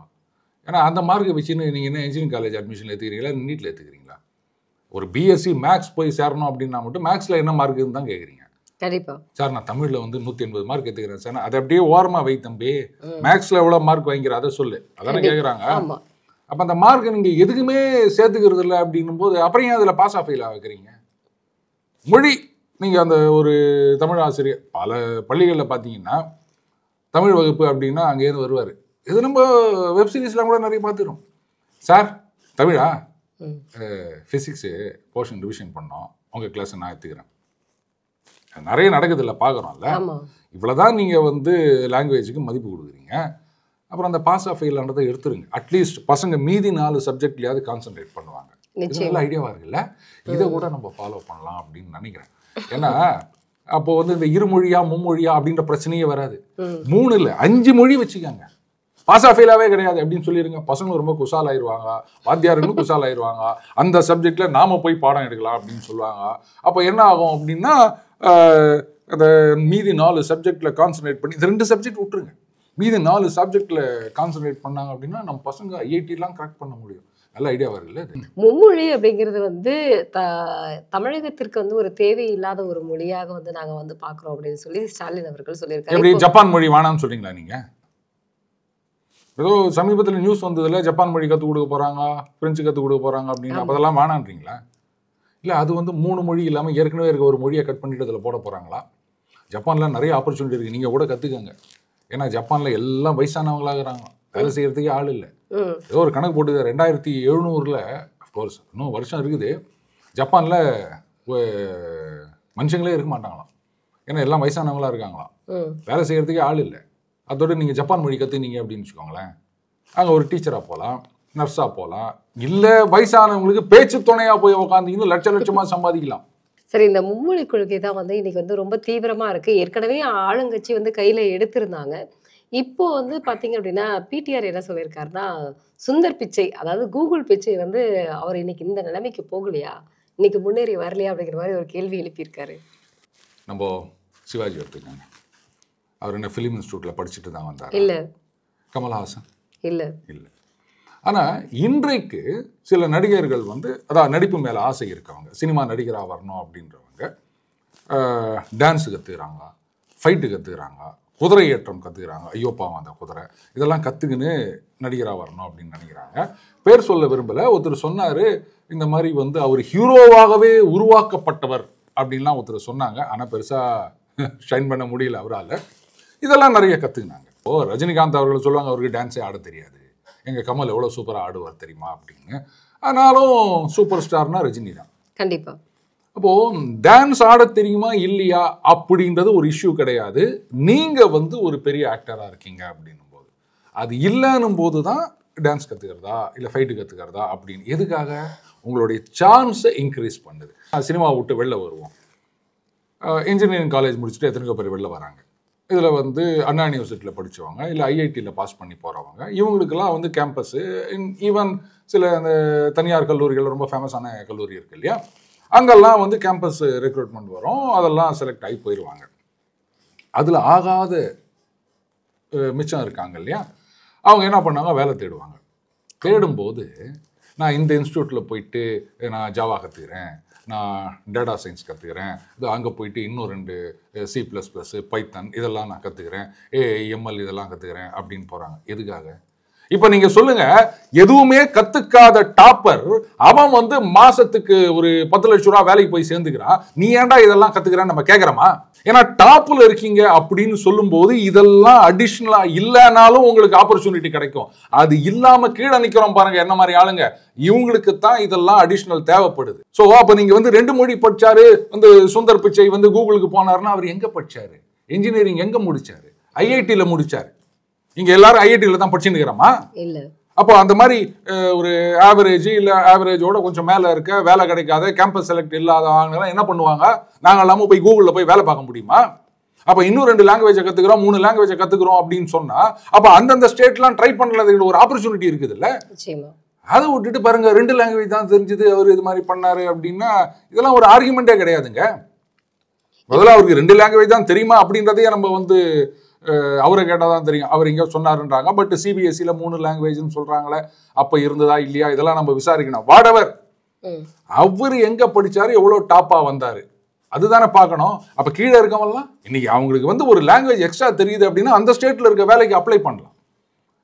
S1: ஏன்னா அந்த மார்க்கை வச்சுன்னு நீங்கள் என்ன இன்ஜினியரிங் காலேஜ் அட்மிஷன் எடுத்துக்கிறீங்களா, நீட்டில் எடுத்துக்கிறீங்களா? ஒரு பிஎஸ்சி மேக்ஸ் போய் சேரணும் அப்படின்னா மட்டும் மேக்ஸில் என்ன மார்க்குன்னு தான் கேட்குறீங்க.
S2: கண்டிப்பா
S1: சார் நான் தமிழில் வந்து 180 மார்க் எடுத்துக்கிறேன் சார். அதை அப்படியே ஓரமாக வை தம்பி, மேக்ஸில் எவ்வளோ மார்க் வாங்கிக்கிற அதை சொல்லு, அதானே கேட்குறாங்க. அப்போ அந்த மார்க்கை நீங்கள் எதுக்குமே சேர்த்துக்கிறது இல்லை அப்படின்னும் போது அப்புறம் ஏன் அதில் பாஸ் ஆஃப் ஃபெயில் வைக்கிறீங்க? மொழி நீங்கள் அந்த ஒரு தமிழ் ஆசிரியர் பல பள்ளிகளில் பார்த்தீங்கன்னா தமிழ் வகுப்பு அப்படின்னா அங்கேயிருந்து வருவார். இது நம்ம வெப்சீரிஸ்லாம் கூட நிறைய பார்த்துக்கிறோம். சார் தமிழா, ஃபிசிக்ஸு போர்ஷன் ரிவிஷன் பண்ணோம், உங்கள் கிளாஸை நான் எடுத்துக்கிறேன். நிறைய நடக்குதில்ல, பார்க்குறோம்ல. இவ்வளோதான் நீங்கள் வந்து லாங்குவேஜுக்கு மதிப்பு கொடுக்குறீங்க. அப்புறம் அந்த பாஸ் ஆஃப் ஃபெயில்ன்றதை எடுத்துருங்க. அட்லீஸ்ட் பசங்க மீதி 4 சப்ஜெக்ட்லையாவது கான்சன்ட்ரேட் பண்ணுவாங்க. நல்ல ஐடியாவாக இருக்குல்ல, இதை கூட நம்ம ஃபாலோ பண்ணலாம் அப்படின்னு நினைக்கிறேன். ஏன்னா அப்போ வந்து இந்த இருமொழியா மும்மொழியா அப்படின்ற பிரச்சனையே வராது. 3 இல்லை 5 மொழி வச்சுக்காங்க, பாஸ் ஆஃப் ஃபெயிலாவே கிடையாது அப்படின்னு சொல்லிடுங்க. பசங்களும் ரொம்ப குசால் ஆயிடுவாங்க, வாத்தியாருங்களும் குசால் ஆயிடுவாங்க. அந்த சப்ஜெக்ட்ல நாம போய் பாடம் எடுக்கலாம் அப்படின்னு சொல்லுவாங்க. அப்போ என்ன ஆகும் அப்படின்னா அந்த மீதி 4 சப்ஜெக்ட்ல கான்சன்ட்ரேட் பண்ணி, இந்த 2 சப்ஜெக்ட் விட்டுருங்க, மீதி 4 சப்ஜெக்ட்ல கான்சன்ட்ரேட் பண்ணாங்க அப்படின்னா நம்ம பசங்க ஐஐடிலாம் கிராக் பண்ண முடியும். நல்ல ஐடியா வருதுல்ல.
S2: மும்மொழி அப்படிங்கிறது வந்து தமிழகத்திற்கு வந்து ஒரு தேவையில்லாத ஒரு மொழியாக வந்து நாங்க வந்து பாக்குறோம் அப்படின்னு சொல்லி ஸ்டாலின் அவர்கள் சொல்லியிருக்காரு.
S1: எப்படி ஜப்பான் மொழி வேணாம்னு சொல்றீங்களா நீங்க? ஏதோ சமீபத்தில் நியூஸ் வந்ததுல ஜப்பான் மொழி கற்றுக் கொடுக்க போறாங்க, பிரெஞ்சு கற்றுக் கொடுக்க போறாங்க அப்படின்னு, அதெல்லாம் வேணான்றீங்களா? இல்லை அது வந்து 3 மொழி இல்லாமல் ஏற்கனவே இருக்க ஒரு மொழியை கட் பண்ணிட்டு அதில் போட போறாங்களா? ஜப்பான்ல நிறைய ஆப்பர்ச்சுனிட்டி இருக்கு, நீங்க கூட கத்துக்கங்க. ஏன்னா ஜப்பான்ல எல்லாம் வயசானவங்களாகிறாங்க, வேலை செய்யறதுக்கே ஆள் இல்லை. ஏதோ ஒரு கணக்கு போட்டு 2700 அஃப்கோர்ஸ் இன்னும் வருஷம் இருக்குது, ஜப்பானில் மனுஷங்களே இருக்க மாட்டாங்களாம். ஏன்னா எல்லாம் வயசானவங்களா இருக்காங்களாம், வேலை செய்யறதுக்கே ஆள் இல்லை. அதோட நீங்கள் ஜப்பான் மொழி கற்றுனீங்க அப்படின்னு வச்சுக்கோங்களேன், அங்கே ஒரு டீச்சராக போகலாம், நர்ஸாக போகலாம், இல்லை வயசானவங்களுக்கு பேச்சு துணையாக போய் உட்காந்து லட்ச லட்சமாக சம்பாதிக்கலாம்.
S2: சரி, இந்த மும்மொழி கொள்கை தான் வந்து இன்னைக்கு வந்து ரொம்ப தீவிரமா இருக்கு. ஏற்கனவே ஆளுங்கட்சி வந்து கையில எடுத்திருந்தாங்க. இப்போ வந்து பாத்தீங்க அப்படின்னா பிடிஆர் என்ன சொல்லியிருக்காருன்னா, சுந்தர் பிச்சை, அதாவது கூகுள் பிச்சை வந்து அவர் இன்னைக்கு இந்த நிலைமைக்கு போகலையா, இன்னைக்கு முன்னேறி வரலையா அப்படிங்கிற மாதிரி ஒரு கேள்வி எழுப்பியிருக்காரு.
S1: நம்ம சிவாஜி எடுத்துக்கோங்க, அவர் என்ன ஃபிலிம் இன்ஸ்டியூட்டில் படிச்சுட்டு தான் வந்தார்?
S2: இல்லை.
S1: கமல்ஹாசன்?
S2: இல்லை
S1: இல்லை. ஆனால் இன்றைக்கு சில நடிகர்கள் வந்து அதான் நடிப்பு மேலே ஆசை இருக்கவங்க, சினிமா நடிகராக வரணும் அப்படின்றவங்க டான்ஸு கற்றுக்கிறாங்க, ஃபைட்டு கற்றுக்கிறாங்க, குதிரை ஏற்றம் கற்றுக்கிறாங்க. ஐயோ பாவம் அந்த குதிரை, இதெல்லாம் கற்றுக்குன்னு நடிகராக வரணும் அப்படின்னு நினைக்கிறாங்க. பேர் சொல்ல விரும்பலை, ஒருத்தர் சொன்னார் இந்த மாதிரி வந்து அவர் ஹீரோவாகவே உருவாக்கப்பட்டவர் அப்படின்லாம் ஒருத்தர் சொன்னாங்க. ஆனால் பெருசாக ஷைன் பண்ண முடியல அவரால். இதெல்லாம் நிறைய கற்றுக்கினாங்க. ஓ ரஜினிகாந்த் அவர்கள் சொல்லுவாங்க அவருக்கு டான்ஸே ஆட தெரியாது, எங்கள் கமல் எவ்வளோ சூப்பராக ஆடுவார் தெரியுமா அப்படின்னு. ஆனாலும் சூப்பர் ஸ்டார்னா ரஜினி தான்.
S2: கண்டிப்பா.
S1: அப்போ டான்ஸ் ஆட தெரியுமா இல்லையா அப்படின்றது ஒரு இஷ்யூ கிடையாது. நீங்க வந்து ஒரு பெரிய ஆக்டரா இருக்கீங்க அப்படின்னும் போது, அது இல்லைன்னும் போது தான் டான்ஸ் கத்துக்கிறதா இல்ல ஃபைட்டு கத்துக்கிறதா அப்படின்னு. எதுக்காக? உங்களுடைய சான்ஸை இன்க்ரீஸ் பண்ணுது. சினிமா விட்டு வெளில வருவோம். இன்ஜினியரிங் காலேஜ் முடிச்சுட்டு எத்தனையோ பேர் வெளில வராங்க. இதில் வந்து அண்ணா யூனிவர்சிட்டியில் படித்தவங்க இல்லை ஐஐடியில் பாஸ் பண்ணி போகிறவங்க, இவங்களுக்கெல்லாம் வந்து கேம்பஸ்ஸு ஈவன் சில அந்த தனியார் கல்லூரிகள் ரொம்ப ஃபேமஸான கல்லூரி இருக்கு இல்லையா, அங்கெல்லாம் வந்து கேம்பஸ் ரெக்ரூட்மெண்ட் வரும். அதெல்லாம் செலக்ட் ஆகி போயிடுவாங்க. அதில் ஆகாத மிச்சம் இருக்காங்க இல்லையா, அவங்க என்ன பண்ணாங்க, வேலை தேடுவாங்க. தேடும்போது நான் இந்த இன்ஸ்டியூட்டில் போயிட்டு நான் ஜாவா கற்றுக்கிறேன், நான் டேட்டா சயின்ஸ் கற்றுக்கிறேன், இது அங்கே போயிட்டு இன்னும் 2 C++, பைத்தன் இதெல்லாம் நான் கற்றுக்கிறேன், ML இதெல்லாம் கற்றுக்கிறேன் அப்படின்னு போகிறாங்க. எதுக்காக? இப்போ நீங்க சொல்லுங்க, எதுவுமே கத்துக்காத டாப்பர் அவன் வந்து மாசத்துக்கு ஒரு 10 லட்சம் ரூபாய் வேலைக்கு போய் சேர்ந்துக்கிறான். நீ ஏன்டா இதெல்லாம் கத்துக்கிறான்னு நம்ம கேட்கறோமா? ஏன்னா டாப்ல இருக்கீங்க அப்படின்னு சொல்லும் போது இதெல்லாம் அடிஷனலா இல்லைனாலும் உங்களுக்கு ஆப்பர்ச்சுனிட்டி கிடைக்கும். அது இல்லாம கீழே நிக்கிறோம் பாருங்க என்ன மாதிரி ஆளுங்க, இவங்களுக்கு தான் இதெல்லாம் அடிஷனல் தேவைப்படுது. சோ அப்ப நீங்க வந்து 2 மொழி படிச்சாரு வந்து சுந்தர் பிச்சை வந்து கூகுளுக்கு போனாருன்னா அவர் எங்க படிச்சாரு? இன்ஜினியரிங் எங்க முடிச்சாரு? ஐஐடியில முடிச்சாரு. இங்க எல்லாரும் ஐஐடியில தான் படிச்சுன்னு இருக்கிறோமா? இல்ல. அப்போ அந்த மாதிரி ஒரு ஆவரேஜ் இல்ல ஆவரேஜோட கொஞ்சம் மேல இருக்க வேலை கிடைக்காத கேம்பஸ் செலக்ட் இல்லாதவங்க என்ன பண்ணுவாங்க? நாங்க எல்லாமே போய் கூகுள்ல போய் வேலை பார்க்க முடியுமா? அப்ப இன்னும் 2 லாங்குவேஜை கத்துக்கிறோம், 3 லாங்குவேஜை கத்துக்கிறோம் அப்படின்னு சொன்னா அப்ப அந்தந்த ஸ்டேட்லாம் ட்ரை பண்ணல ஒரு ஆப்பர்ச்சுனிட்டி இருக்குது இல்ல? அதை விட்டுட்டு பாருங்க 2 லாங்குவேஜ் தான் தெரிஞ்சது அவர் இது மாதிரி பண்ணாரு அப்படின்னா இதெல்லாம் ஒரு ஆர்குமெண்டே கிடையாதுங்க. முதல்ல அவருக்கு 2 லாங்குவேஜ் தான் தெரியுமா அப்படின்றதையே நம்ம வந்து அவரை கேட்டால் தான் தெரியும். அவர் இங்கே சொன்னாருன்றாங்க. பட் சிபிஎஸ்சியில் 3 லாங்குவேஜ்னு சொல்றாங்களே, அப்போ இருந்ததா இல்லையா இதெல்லாம் நம்ம விசாரிக்கணும். வாடவர் அவர் எங்க படிச்சாரு, எவ்வளோ டாப்பா வந்தாரு அதுதானே பார்க்கணும். அப்போ கீழே இருக்கவங்கலாம் இன்னைக்கு அவங்களுக்கு வந்து ஒரு லாங்குவேஜ் எக்ஸ்ட்ரா தெரியுது அப்படின்னா அந்த ஸ்டேட்ல இருக்க வேலைக்கு அப்ளை பண்ணலாம்.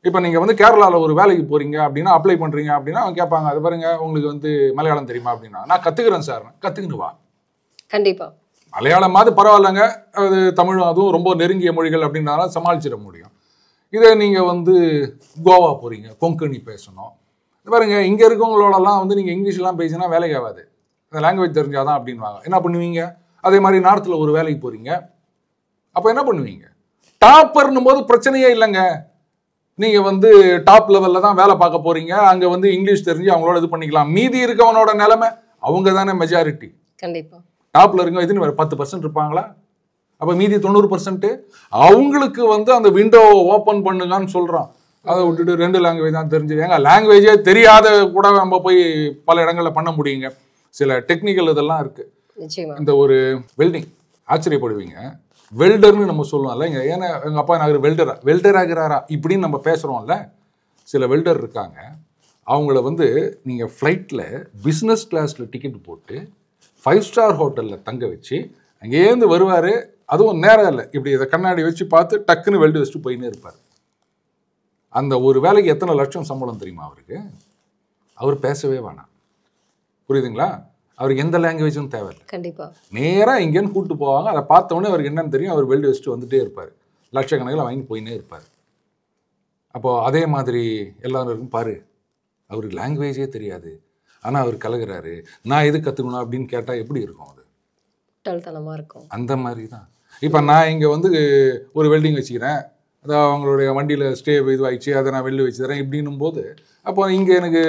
S1: இப்போ நீங்க வந்து கேரளாவில் ஒரு வேலைக்கு போறீங்க அப்படின்னா அப்ளை பண்றீங்க அப்படின்னா அவங்க கேட்பாங்க, அது பாருங்க உங்களுக்கு வந்து மலையாளம் தெரியுமா அப்படின்னா, நான் கத்துக்கிறேன் சார். கத்துக்கிட்டு வா. கண்டிப்பா மலையாளமாவது பரவாயில்லைங்க, அது தமிழும் அதுவும் ரொம்ப நெருங்கிய மொழிகள் அப்படின்றதால சமாளிச்சிட முடியும். இதே நீங்கள் வந்து கோவா போகிறீங்க, கொங்கணி பேசணும். பாருங்க இங்கே இருக்கவங்களோடலாம் வந்து நீங்கள் இங்கிலீஷ்லாம் பேசினா வேலைக்கு ஆகாது, அந்த லாங்குவேஜ் தெரிஞ்சாதான் அப்படின்வாங்க. என்ன பண்ணுவீங்க? அதே மாதிரி நார்த்தில் ஒரு வேலைக்கு போகிறீங்க, அப்போ என்ன பண்ணுவீங்க? டாப்பர்னும் போது பிரச்சனையே இல்லைங்க. நீங்கள் வந்து டாப் லெவலில் தான் வேலை பார்க்க போகிறீங்க, அங்கே வந்து இங்கிலீஷ் தெரிஞ்சு அவங்களோட இது பண்ணிக்கலாம். மீதி இருக்கவனோட நிலைமை அவங்க தானே மெஜாரிட்டி. கண்டிப்பாக டாப்ல இருக்க இதுன்னு 10% இருப்பாங்களா? அப்ப மீதி 90% அவங்களுக்கு வந்து அந்த விண்டோவை ஓப்பன் பண்ணுங்கன்னு சொல்றான். அதை விட்டுட்டு 2 லாங்குவேஜ் தான் தெரிஞ்சது. ஏங்க லாங்குவேஜே தெரியாத கூட நம்ம போய் பல இடங்கள்ல பண்ண முடியுங்க. சில டெக்னிக்கல் இதெல்லாம் இருக்கு. இந்த ஒரு வெல்டிங் ஆச்சரியப்படுவீங்க, வெல்டர்னு நம்ம சொல்லுவோம்ல, ஏன்னா எங்க அப்பா நான் வெல்டர் ஆகிறாரா இப்படின்னு நம்ம பேசுறோம்ல. சில வெல்டர் இருக்காங்க, அவங்கள வந்து நீங்க ஃப்ளைட்ல பிசினஸ் கிளாஸ்ல டிக்கெட் போட்டு 5 ஸ்டார் ஹோட்டலில் தங்க வச்சு அங்கேருந்து வருவார். அதுவும் நேரம் இல்லை, இப்படி இதை கண்ணாடி வச்சு பார்த்து டக்குன்னு வெல்டு வச்சுட்டு போயின்னே இருப்பார். அந்த ஒரு வேலைக்கு எத்தனை லட்சம் சம்பளம் தெரியுமா அவருக்கு? அவர் பேசவே வேணாம். புரியுதுங்களா? அவருக்கு எந்த லாங்குவேஜும் தேவையில்லை. கண்டிப்பாக நேராக இங்கேன்னு கூப்பிட்டு போவாங்க. அதை பார்த்தவொடனே அவருக்கு என்னன்னு தெரியும், அவர் வெல்டு வச்சுட்டு வந்துட்டே இருப்பார். லட்சக்கணக்கில் வாங்கி போயின்னே இருப்பார். அப்போது அதே மாதிரி எல்லாரும் இருக்கும் பாரு, அவருக்கு லாங்குவேஜே தெரியாது, ஆனால் அவர் கலகிறாரு, நான் எது கற்றுக்கணும் அப்படின்னு கேட்டால் எப்படி இருக்கும்? அது முட்டாள்தனமாக இருக்கும். அந்த மாதிரி தான். இப்போ நான் இங்கே வந்து ஒரு வெல்டிங் வச்சுக்கிறேன், அதான் அவங்களுடைய வண்டியில் ஸ்டே இதுவாகிடுச்சு, அதை நான் வெள்ளி வச்சு தரேன் இப்படின்னும் போது, அப்போ இங்கே எனக்கு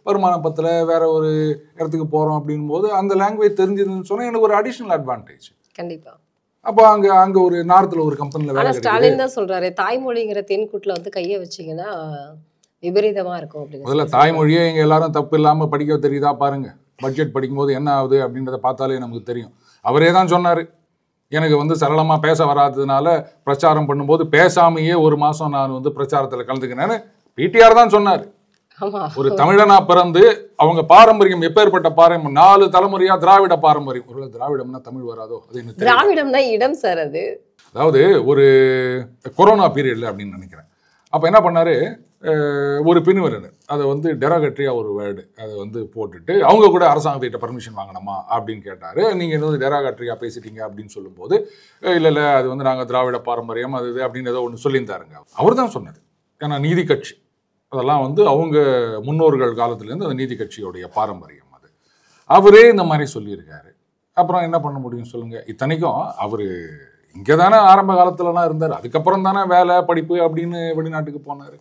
S1: வருமானம் பத்தில் வேற ஒரு இடத்துக்கு போகிறோம் அப்படின்னும் போது அந்த லாங்குவேஜ் தெரிஞ்சதுன்னு சொன்னால் எனக்கு ஒரு அடிஷ்னல் அட்வான்டேஜ். கண்டிப்பாக. அப்போ அங்கே ஒரு நார்த்தில் ஒரு கம்பெனியில் வேலை. ஸ்டாலின் தான் சொல்கிறாரு, தாய்மொழிங்கிற தென்கூட்டில் வந்து கையை வச்சிங்கன்னா விபரீதமாக இருக்கும் அப்படின்னு. முதல்ல தாய்மொழியே இங்கே எல்லாரும் தப்பு இல்லாமல் படிக்க தெரியுதா பாருங்க. பட்ஜெட் படிக்கும்போது என்ன ஆகுது அப்படின்றத பார்த்தாலே நமக்கு தெரியும். அவரே தான் சொன்னார், எனக்கு வந்து சரளமாக பேச வராததுனால பிரச்சாரம் பண்ணும்போது பேசாமையே 1 மாதம் நான் வந்து பிரச்சாரத்தில் கலந்துக்கினேன்னு பிடிஆர் தான் சொன்னார். ஒரு தமிழனா பிறந்து அவங்க பாரம்பரியம் எப்பேற்பட்ட பாரம்பரியம், 4 தலைமுறையா திராவிட பாரம்பரியம். ஒரு திராவிடம்னா தமிழ் வராதோ? அது என்ன திராவிடம்னா இடம் சார். அது அதாவது ஒரு கொரோனா பீரியட்ல அப்படின்னு நினைக்கிறேன். அப்போ என்ன பண்ணாரு, ஒரு பின்வரர் அதை வந்து டெராகட்ரியாக ஒரு வேர்டு அதை வந்து போட்டுட்டு அவங்க கூட அரசாங்கத்திட்ட பர்மிஷன் வாங்கணுமா அப்படின்னு கேட்டார். நீங்கள் வந்து டெராகட்ரியாக பேசிட்டீங்க அப்படின்னு சொல்லும்போது, இல்லை அது வந்து நாங்கள் திராவிட பாரம்பரியம் அது இது அப்படின்னு ஏதோ ஒன்று சொல்லியிருந்தாருங்க. அவர் தான் சொன்னார். ஏன்னா நீதி கட்சி அதெல்லாம் வந்து அவங்க முன்னோர்கள் காலத்துலேருந்து அந்த நீதி கட்சியோடைய பாரம்பரியம் அது. அவரே இந்த மாதிரி சொல்லியிருக்காரு. அப்புறம் என்ன பண்ண முடியும் சொல்லுங்க? இத்தனைக்கும் அவரு இங்கே தானே ஆரம்ப காலத்துலலாம் இருந்தார். அதுக்கப்புறம் தானே வேலை படிப்பு அப்படின்னு வெளிநாட்டுக்கு போனார்.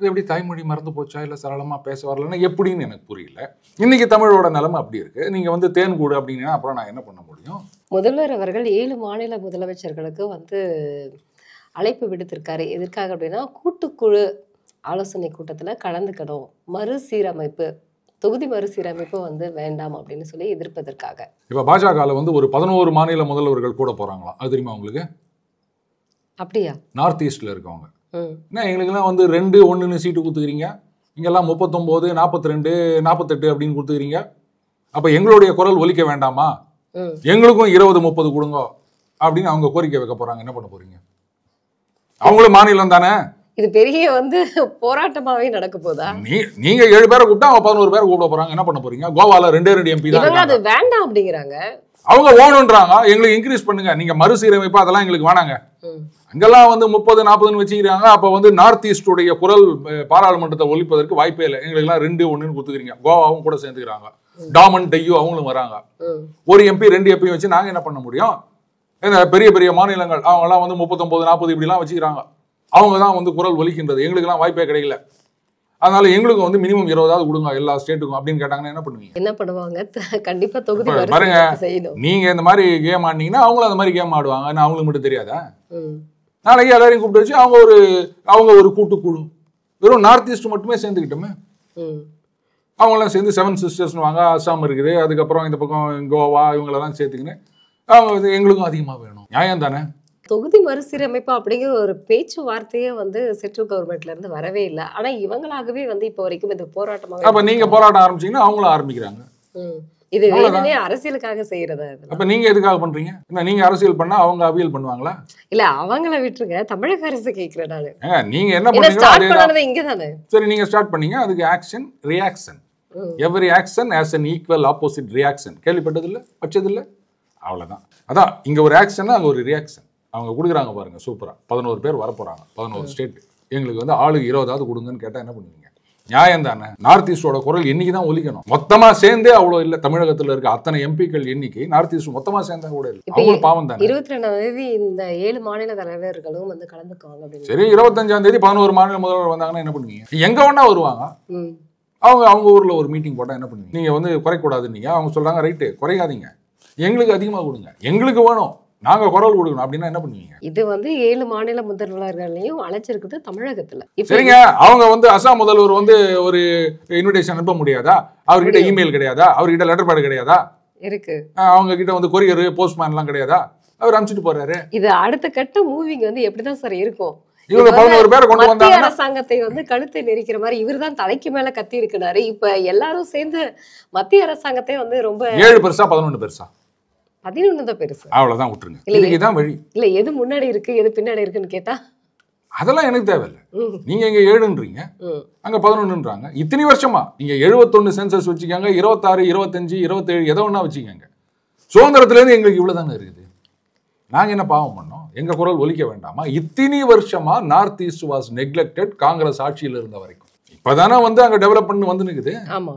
S1: இது எப்படி தாய்மொழி மறந்து போச்சா, இல்லை சரளமாக பேச வரலன்னா எப்படின்னு எனக்கு புரியல. இன்னைக்கு தமிழோட நிலைமை அப்படி இருக்கு. நீங்கள் வந்து தேன்கூடு அப்படின்னா அப்புறம் நான் என்ன பண்ண முடியும்?
S2: முதல்வர் அவர்கள் 7 மாநில முதலமைச்சர்களுக்கு வந்து அழைப்பு விடுத்திருக்காரு. எதற்காக அப்படின்னா, கூட்டுக்குழு ஆலோசனை கூட்டத்தில் கலந்துக்கணும், மறுசீரமைப்பு, தொகுதி மறுசீரமைப்பு வந்து வேண்டாம் அப்படின்னு சொல்லி எதிர்ப்பதற்காக.
S1: இப்போ பாஜகவில் வந்து ஒரு 11 மாநில முதல்வர்கள் கூட போறாங்களாம். அது தெரியுமா உங்களுக்கு?
S2: அப்படியா?
S1: நார்த் ஈஸ்ட்ல இருக்கவங்க என்ன எங்களுக்கெல்லாம் வந்து 2-1 சீட்டு கொடுத்துக்கிறீங்க, இங்கெல்லாம் 39, 42, 48 அப்படின்னு கொடுத்துக்கிறீங்க. அப்ப எங்களுடைய குரல் ஒலிக்க வேண்டாமா? எங்களுக்கும் 20-30 கொடுங்க அப்படின்னு அவங்க கோரிக்கை வைக்க போறாங்க. என்ன பண்ண போறீங்க? அவங்களும் மாநிலம் தானே.
S2: இது பெரிய வந்து போராட்டமாவே நடக்க போதா?
S1: நீங்க 7 பேரை கூப்பிட்டா அவங்க 11 பேரை கூப்பிட போறாங்க. என்ன பண்ண போறீங்க? கோவால 2 எம்பி தான்
S2: அது வேண்டாம் அப்படிங்கிறாங்க.
S1: அவங்க ஓணுன்றாங்க. எங்களுக்கு இன்க்ரீஸ் பண்ணுங்க, நீங்க மறுசீரமைப்பா அதெல்லாம் எங்களுக்கு வேணாங்க. அங்கெல்லாம் வந்து 30-40 வச்சுக்கிறாங்க. அப்ப வந்து நார்த் ஈஸ்டுடைய குரல் பாராளுமன்றத்தை ஒழிப்பதற்கு வாய்ப்பே இல்லை. எங்களுக்கு எல்லாம் 2-1 கொடுத்துக்கிறீங்க. கோவாவும் கூட சேர்ந்துக்கிறாங்க. டாமன் டையூ அவங்களும் வராங்க. ஒரு எம்பி 2 எம்பி வச்சு நாங்க என்ன பண்ண முடியும்? பெரிய பெரிய மாநிலங்கள் அவங்க எல்லாம் வந்து 39-40 இப்படி எல்லாம் வச்சுக்கிறாங்க. அவங்க தான் வந்து குரல் ஒலிக்கின்றது. எங்களுக்கு எல்லாம் வாய்ப்பே கிடைக்கல. அதனால எங்களுக்கு வந்து மினிமம் 20 கொடுங்க எல்லா ஸ்டேட்டுக்கும் அப்படின்னு கேட்டாங்கன்னா என்ன பண்ணுவீங்க?
S2: என்ன பண்ணுவாங்க? கண்டிப்பா தொகுதி
S1: பாருங்க, நீங்க இந்த மாதிரி கேம் ஆடினீங்கன்னா அவங்களும் அந்த மாதிரி கேம் ஆடுவாங்க. அவங்களுக்கு மட்டும் தெரியாதா? நாளைக்கு எல்லாரையும் கூப்பிட்டு வச்சு அவங்க ஒரு கூட்டுக்குழு வெறும் நார்த் ஈஸ்ட் மட்டுமே சேர்ந்துக்கிட்டோமே. அவங்களாம் சேர்ந்து 7 சிஸ்டர்ஸ்னு வாங்க. அஸ்ஸாம் இருக்குது, அதுக்கப்புறம் இந்த பக்கம் கோவா, இவங்களெல்லாம் சேர்த்துக்கின்னு அவங்க எங்களுக்கும் அதிகமாக வேணும். நியாயம் தானே?
S2: தொகுதி மறுசீரமைப்பு அப்படிங்கிற ஒரு பேச்சுவார்த்தையே வந்து சென்ட்ரல் கவர்மெண்ட்ல இருந்து வரவே இல்லை. ஆனா இவங்களாகவே வந்து இப்போ வரைக்கும் இந்த போராட்டமாக.
S1: அப்ப நீங்க போராட்டம் ஆரம்பிச்சீங்கன்னா அவங்களும் ஆரம்பிக்கிறாங்க.
S2: இது வேணும்னே அரசியலுக்காக செய்யறதா?
S1: அப்ப நீங்க எதுக்காக பண்றீங்க? நீங்க அரசியல் பண்ணா அவங்க அவியல் பண்ணுவாங்களா?
S2: இல்ல அவங்கள விட்டுருங்க, தமிழக அரசு கேட்கிறேன் நானு.
S1: நீங்க என்ன பண்ணீங்க?
S2: இங்கதானே
S1: சரி, நீங்க ஸ்டார்ட் பண்ணீங்க. அதுக்கு action reaction. Every action has an equal opposite reaction. கேள்விப்பட்டது இல்ல, வச்சது இல்ல, அவ்வளவுதான். அதான் இங்க ஒரு ஆக்ஷன், அங்க ஒரு ரியாக்ஷன். அவங்க கொடுக்குறாங்க பாருங்க, சூப்பரா. 11 பேர் வரப்போறாங்க, 11 ஸ்டேட். எங்களுக்கு வந்து ஆளுக்கு 20 கொடுங்கன்னு கேட்டா என்ன பண்ணுவீங்க? நியாயம் தானே? நார்த் ஈஸ்டோட குரல் என்னைக்கு தான் ஒலிக்கணும். மொத்தமா சேர்ந்தே அவ்வளவு இல்ல. தமிழகத்துல இருக்க அத்தனை எம்பிக்கள் எண்ணிக்கை நார்த் ஈஸ்ட் மொத்தமா சேர்ந்தா கூட இல்லை. அவங்க பாவம் தானே.
S2: 22ஆம் தேதி இந்த 7 மாநில தலைவர்களும் வந்து கலந்துக்குவாங்க.
S1: சரி, 25ஆம் தேதி 11 மாநில முதல்வர் வந்தாங்கன்னா என்ன பண்ணுவீங்க? எங்க வேணா வருவாங்க. அவங்க ஊர்ல ஒரு மீட்டிங் போட்டா என்ன பண்ணுவீங்க? நீங்க வந்து குறைக்கூடாதுன்னீங்க. அவங்க சொல்றாங்க ரைட்டு, குறையாதீங்க, எங்களுக்கு அதிகமா கொடுங்க, எங்களுக்கு வேணும், நாங்க குரல் கொடுக்கணும் அப்படின்னா என்ன பண்ணுவீங்க? இது
S2: வந்து 7 மாநில முதல்வர்களையும் அழைச்சிருக்குது தமிழகத்துல.
S1: சரிங்க, அவங்க வந்து அசாம் முதல்வர் வந்து ஒரு இன்விடேஷன் அனுப்ப முடியாதா? அவர்கிட்ட இமெயில் கிடையாதா? அவர்கிட்ட லெட்டர் பேட் கிடையாதா?
S2: இருக்கு.
S1: அவங்க கிட்ட வந்து கொரியர் போஸ்ட்மேன் எல்லாம் கிடையாதா? அவர் அனுப்பிச்சிட்டு போறாரு.
S2: இது அடுத்த கட்ட மூவிங் வந்து எப்படிதான் சார் இருக்கும்?
S1: இவங்க 11 பேரை கொண்டு வந்தாங்க.
S2: அரசாங்கத்தை வந்து கழுத்தை நெரிக்கிற மாதிரி இவர் தான் தலைக்கு மேல கத்தி இருக்கிறாரு. இப்ப எல்லாரும் சேர்ந்து மத்திய அரசாங்கத்தை வந்து ரொம்ப
S1: 7 பெருசா 11 பெருசா?
S2: 11 தான் பெருசு.
S1: அவ்வளவுதான், விட்டுருங்க. இதுதான் வழி.
S2: இல்ல எது முன்னாடி இருக்கு எது பின்னாடி இருக்குன்னு கேட்டா
S1: அதெல்லாம் எனக்கு தேவையில்லை. நீங்க இங்க 7ன்றீங்க, அங்க 11ன்றாங்க. இத்தனை வருஷமா நீங்க 71 சென்சஸ் வச்சுக்காங்க, 26, 25, 27 எதை ஒண்ணா வச்சுக்காங்க. சுதந்திரத்துல இருந்து எங்களுக்கு இவ்வளவுதானே இருக்குது. நாங்க என்ன பாவம் பண்ணோம்? எங்க குரல் ஒலிக்க வேண்டாமா? இத்தனை வருஷமா North East was neglected. Congress ஆட்சியில் இருந்த வரைக்கும். இப்பதானே வந்து அங்க டெவலப் பண்ணி வந்து நிக்குது.
S2: ஆமா.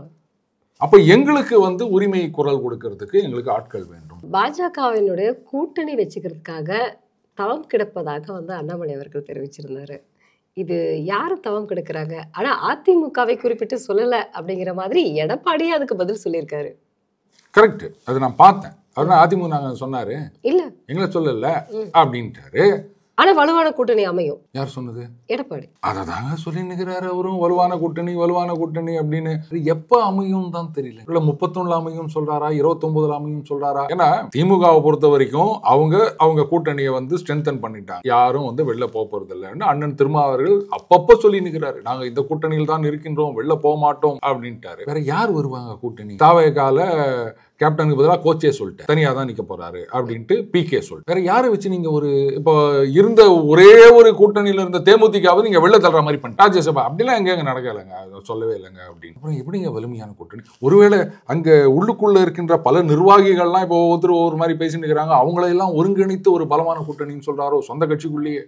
S1: அப்ப எங்களுக்கு வந்து உரிமை குரல் கொடுக்கிறதுக்கு எங்களுக்கு ஆட்கள் வேண்டும்.
S2: பாஜகவினுடைய கூட்டணி வச்சுக்கிறதுக்காக தவம் கிடப்பதாக வந்து அண்ணாமலை அவர்கள் தெரிவிச்சிருந்தாரு. இது யாரு தவம் கிடக்குறாங்க? ஆனா அதிமுகவை குறிப்பிட்டு சொல்லல அப்படிங்கிற மாதிரி எடப்பாடியே அதுக்கு பதில் சொல்லியிருக்காரு.
S1: கரெக்ட், அது நான் பார்த்தேன். அதனால அதிமுக நாங்க சொன்னாரு
S2: இல்ல,
S1: எங்களை சொல்லல அப்படின்ட்டாரு.
S2: ஆனா வலுவான கூட்டணி அமையும். யார் சொன்னது? எடப்பாடி.
S1: அததாங்க சொல்லி நிற்கிறாரு அவரும். வலுவான கூட்டணி வலுவான கூட்டணி அப்படின்னு. எப்ப அமையும் தான் தெரியல. இல்ல 31 அமையும் சொல்றாரா, 29 அமையும் சொல்றாரா? ஏன்னா திமுகவை பொறுத்த வரைக்கும் அவங்க கூட்டணியை வந்து ஸ்ட்ரென்தன் பண்ணிட்டாங்க. யாரும் வந்து வெளில போறது இல்லைன்னு அண்ணன் திருமாவர்கள் அப்பப்ப சொல்லி நிற்கிறாரு. நாங்க இந்த கூட்டணியில் தான் இருக்கின்றோம், வெளில போக மாட்டோம் அப்படின்ட்டாரு. வேற யார் வருவாங்க கூட்டணி? தாவேகால கேப்டனுக்கு பதிலாக கோச்சே சொல்லிட்டு தனியா தான் நிக்க போறாரு அப்படின்ட்டு பிகே சொல்லிட்டு வேற யாரை வச்சு நீங்க ஒரு இப்போ இருந்த ஒரே ஒரு கூட்டணியில இருந்த தேமுதிகாவை நீங்க வெளில தள்ளுற மாதிரி பண்ணிட்டு ராஜ்யசபா அப்படிலாம் எங்க நடக்கலைங்க, சொல்லவே இல்லைங்க அப்படின்னு. அப்புறம் எப்படிங்க வலிமையான கூட்டணி? ஒருவேளை அங்க உள்ளுக்குள்ள இருக்கின்ற பல நிர்வாகிகள்லாம் இப்போ ஒவ்வொரு மாதிரி பேசிட்டு இருக்கிறாங்க, அவங்களையெல்லாம் ஒருங்கிணைத்து ஒரு பலமான கூட்டணின்னு சொல்றாரோ சொந்த கட்சிக்குள்ளேயே?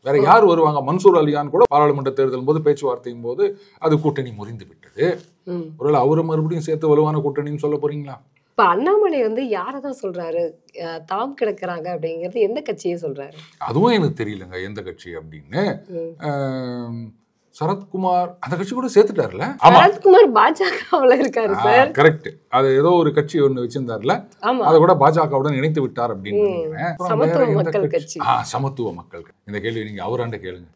S1: வேற யார் வருவாங்க? மன்சூர் அலிகான் கூட பாராளுமன்ற தேர்தல் போது பேச்சுவார்த்தையும் போது அது கூட்டணி முறிந்து விட்டது. ஒருவேளை அவரு மறுபடியும் சேர்த்து வலுவான கூட்டணின்னு சொல்ல போறீங்களா?
S2: இப்ப அண்ணாமலை வந்து யாரதான் சொல்றாரு தாம் கிடக்குறாங்க அப்படிங்கிறது எந்த கட்சியே சொல்றாரு? அதுவும்
S1: எனக்கு தெரியலங்க எந்த கட்சி அப்படின்னு. சரத்குமார் அந்த கட்சி கூட சேர்த்துட்டாருல.
S2: சரத்குமார் பாஜகவுல இருக்காரு சார்.
S1: கரெக்ட். அது ஏதோ ஒரு கட்சி ஒண்ணு வச்சிருந்தாருல, அதை கூட பாஜகவுடன் இணைத்து விட்டார் அப்படின்னு நினைக்கிறேன்.
S2: சமத்துவ மக்கள் கட்சி.
S1: சமத்துவ மக்கள். இந்த கேள்வி நீங்க அவராண்ட கேளுங்க.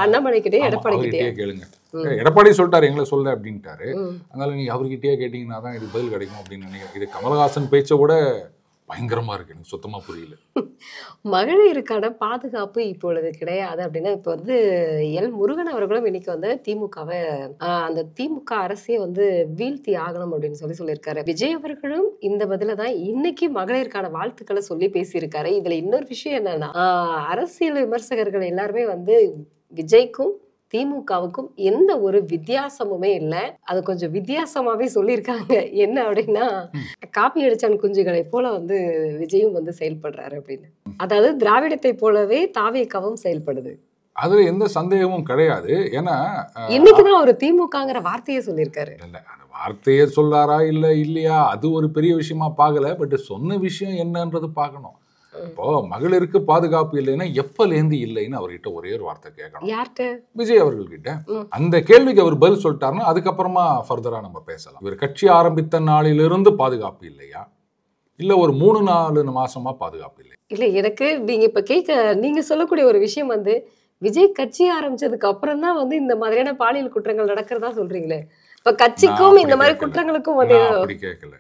S2: அண்ணாமலை கிட்டே எடப்பாடி கிட்டே
S1: கேளுங்க. எடப்பாடி சொல்லிட்டாரு எங்களை சொல்ல அப்படின்ட்டாரு. அதனால நீங்க அவர்கிட்டயே கேட்டீங்கன்னா தான் இது பதில் கிடைக்கும் அப்படின்னு நினைக்கிறேன். இது கமலஹாசன் பேச்ச கூட பயங்கரமா இருக்கு. எனக்கு சுத்தமா புரியல.
S2: மகளிருக்கான பாதுகாப்பு இப்பொழுது கிடையாது அப்படின்னா இப்ப வந்து எல் முருகன் அவர்களும் இன்னைக்கு வந்து திமுகவை அந்த திமுக அரசே வந்து வீழ்த்தி ஆகணும் அப்படின்னு சொல்லியிருக்காரு. விஜய் அவர்களும் இந்த பதில தான் இன்னைக்கு மகளிருக்கான வாழ்த்துக்களை சொல்லி பேசியிருக்காரு. இதுல இன்னொரு விஷயம் என்னன்னா அரசியல் விமர்சகர்கள் எல்லாருமே வந்து விஜய்க்கும் திமுகவுக்கும் எந்த ஒரு வித்தியாசமுமே இல்லை. அது கொஞ்சம் வித்தியாசமாவே சொல்லியிருக்காங்க. என்ன அப்படின்னா காப்பி அடிச்சான் குஞ்சுகளை போல வந்து விஜயும் வந்து செயல்படுறாரு அப்படின்னு. அதாவது திராவிடத்தை போலவே தாவேகவும் செயல்படுது.
S1: அதுல எந்த சந்தேகமும் கிடையாது. ஏன்னா
S2: இன்னைக்குதான் ஒரு திமுகங்கிற வார்த்தையை சொல்லியிருக்காரு.
S1: இல்ல அந்த வார்த்தையை சொல்லாரா இல்லையா அது ஒரு பெரிய விஷயமா பார்க்கல. பட் சொன்ன விஷயம் என்னன்றது பார்க்கணும். இப்போ மகளிருக்கு பாதுகாப்பு இல்லைன்னா எப்பலேருந்து இல்லைன்னு அவர்கிட்ட ஒரே ஒரு வார்த்தை கேட்கணும். விஜய் அவர்கள்கிட்ட அந்த கேள்விக்கு அவர் பதில் சொல்லிட்டாருன்னா அதுக்கப்புறமா ஃபர்தரா நம்ம பேசலாம். இவர் கட்சி ஆரம்பித்த நாளிலிருந்து பாதுகாப்பு இல்லையா, இல்ல ஒரு 3-4 மாசமா பாதுகாப்பு இல்லை?
S2: இல்ல எனக்கு நீங்க இப்ப நீங்க சொல்லக்கூடிய ஒரு விஷயம் வந்து விஜய் கட்சி ஆரம்பிச்சதுக்கு அப்புறம் தான் வந்து இந்த மாதிரியான பாலியல் குற்றங்கள் நடக்கிறதா சொல்றீங்களே. இப்ப கட்சிக்கும் இந்த மாதிரி குற்றங்களுக்கும் வந்து
S1: அப்படி கேட்கல.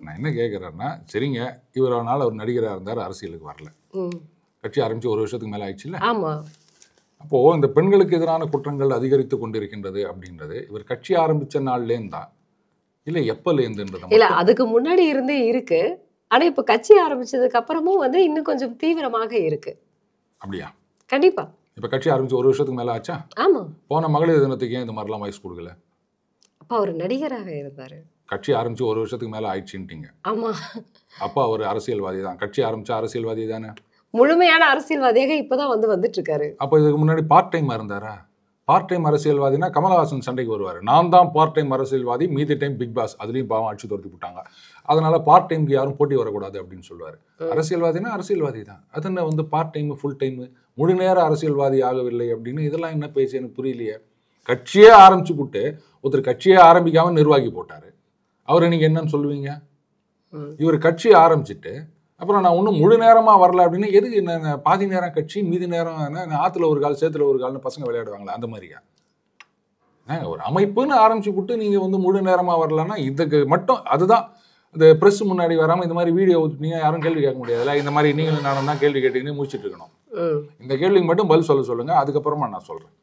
S1: நான் என்ன கேட்கறேன்னா சரிங்க இவரானால அவர் நடிகரா இருந்தார், அரசியலுக்கு வரல, கட்சி ஆரம்பிச்சு 1 வருஷத்துக்கு மேல ஆயிடுச்சு இல்ல.
S2: ஆமா.
S1: அப்போ இந்த பெண்களுக்கு எதிரான குற்றங்கள் அதிகரித்து கொண்டிருக்கின்றது அப்படின்றது இவர் கட்சி ஆரம்பிச்ச நாள்லேருந்து தான் இல்ல எப்பலேருந்துன்றது?
S2: இல்ல அதுக்கு முன்னாடி இருந்தே இருக்கு. ஆனா இப்ப கட்சி ஆரம்பிச்சதுக்கு அப்புறமும் வந்து இன்னும் கொஞ்சம் தீவிரமாக இருக்கு.
S1: அப்படியா?
S2: கண்டிப்பா.
S1: இப்ப கட்சி ஆரம்பிச்சு 1 வருஷத்துக்கு மேல ஆச்சா?
S2: ஆமா.
S1: போன மகளிர் தினத்துக்கு ஏன் இந்த மாதிரிலாம் வாய்ஸ் கொடுக்கல?
S2: அப்ப அவர் நடிகராக இருந்தாரு.
S1: கட்சி ஆரம்பிச்சு 1 வருஷத்துக்கு மேல ஆயிடுச்சுட்டீங்க.
S2: ஆமா.
S1: அப்ப அவர் அரசியல்வாதி தான். கட்சி ஆரம்பிச்ச அரசியல்வாதி தானே.
S2: முழுமையான அரசியல்வாதியாக இப்பதான் வந்துட்டு இருக்காரு.
S1: அப்ப இதுக்கு முன்னாடி பார்ட் டைமா இருந்தாரா? பார்ட் டைம் அரசியல்வாதினா கமலஹாசன் சண்டைக்கு வருவாரு. நான் தான் பார்ட் டைம் அரசியல்வாதி, மீதி டைம் பிக் பாஸ், அதுலயும் பாவம் அடிச்சு துரத்தி விட்டாங்க, அதனால பார்ட் டைமுக்கு யாரும் போட்டி வரக்கூடாது அப்படின்னு சொல்லுவாரு. அரசியல்வாதினா அரசியல்வாதி தான். அது என்ன வந்து பார்ட் டைம் ஃபுல் டைம் முழு நேர அரசியல்வாதி ஆகவில்லை அப்படின்னு இதெல்லாம் என்ன பேச்சு எனக்கு புரியலையே. கட்சியே ஆரம்பிச்சு போட்டு ஒருத்தர் கட்சியே ஆரம்பிக்காம நிர்வாகி போட்டாரு, அவரை நீங்க என்னன்னு சொல்லுவீங்க? இவர் கட்சி ஆரம்பிச்சுட்டு அப்புறம் நான் ஒன்றும் முழு நேரமா வரல அப்படின்னு எதுக்கு என்ன பாதி நேரம் கட்சி மீதி நேரம் ஆத்துல ஒரு கால் சேத்துல ஒரு கால்னு பசங்க விளையாடுவாங்களா அந்த மாதிரியா? ஒரு அமைப்புன்னு ஆரம்பிச்சு போட்டு நீங்க வந்து முழு நேரமா வரலன்னா இதுக்கு மட்டும் அதுதான் இந்த பிரஸ் முன்னாடி வராம இந்த மாதிரி வீடியோ நீங்க யாரும் கேள்வி கேட்க முடியாதுல்ல. இந்த மாதிரி நீங்களும் நானும் தான் கேள்வி கேட்டீங்கன்னு முடிச்சுட்டு இருக்கணும். இந்த கேள்விக்கு மட்டும் பதில் சொல்லுங்க, அதுக்கப்புறமா நான் சொல்றேன்.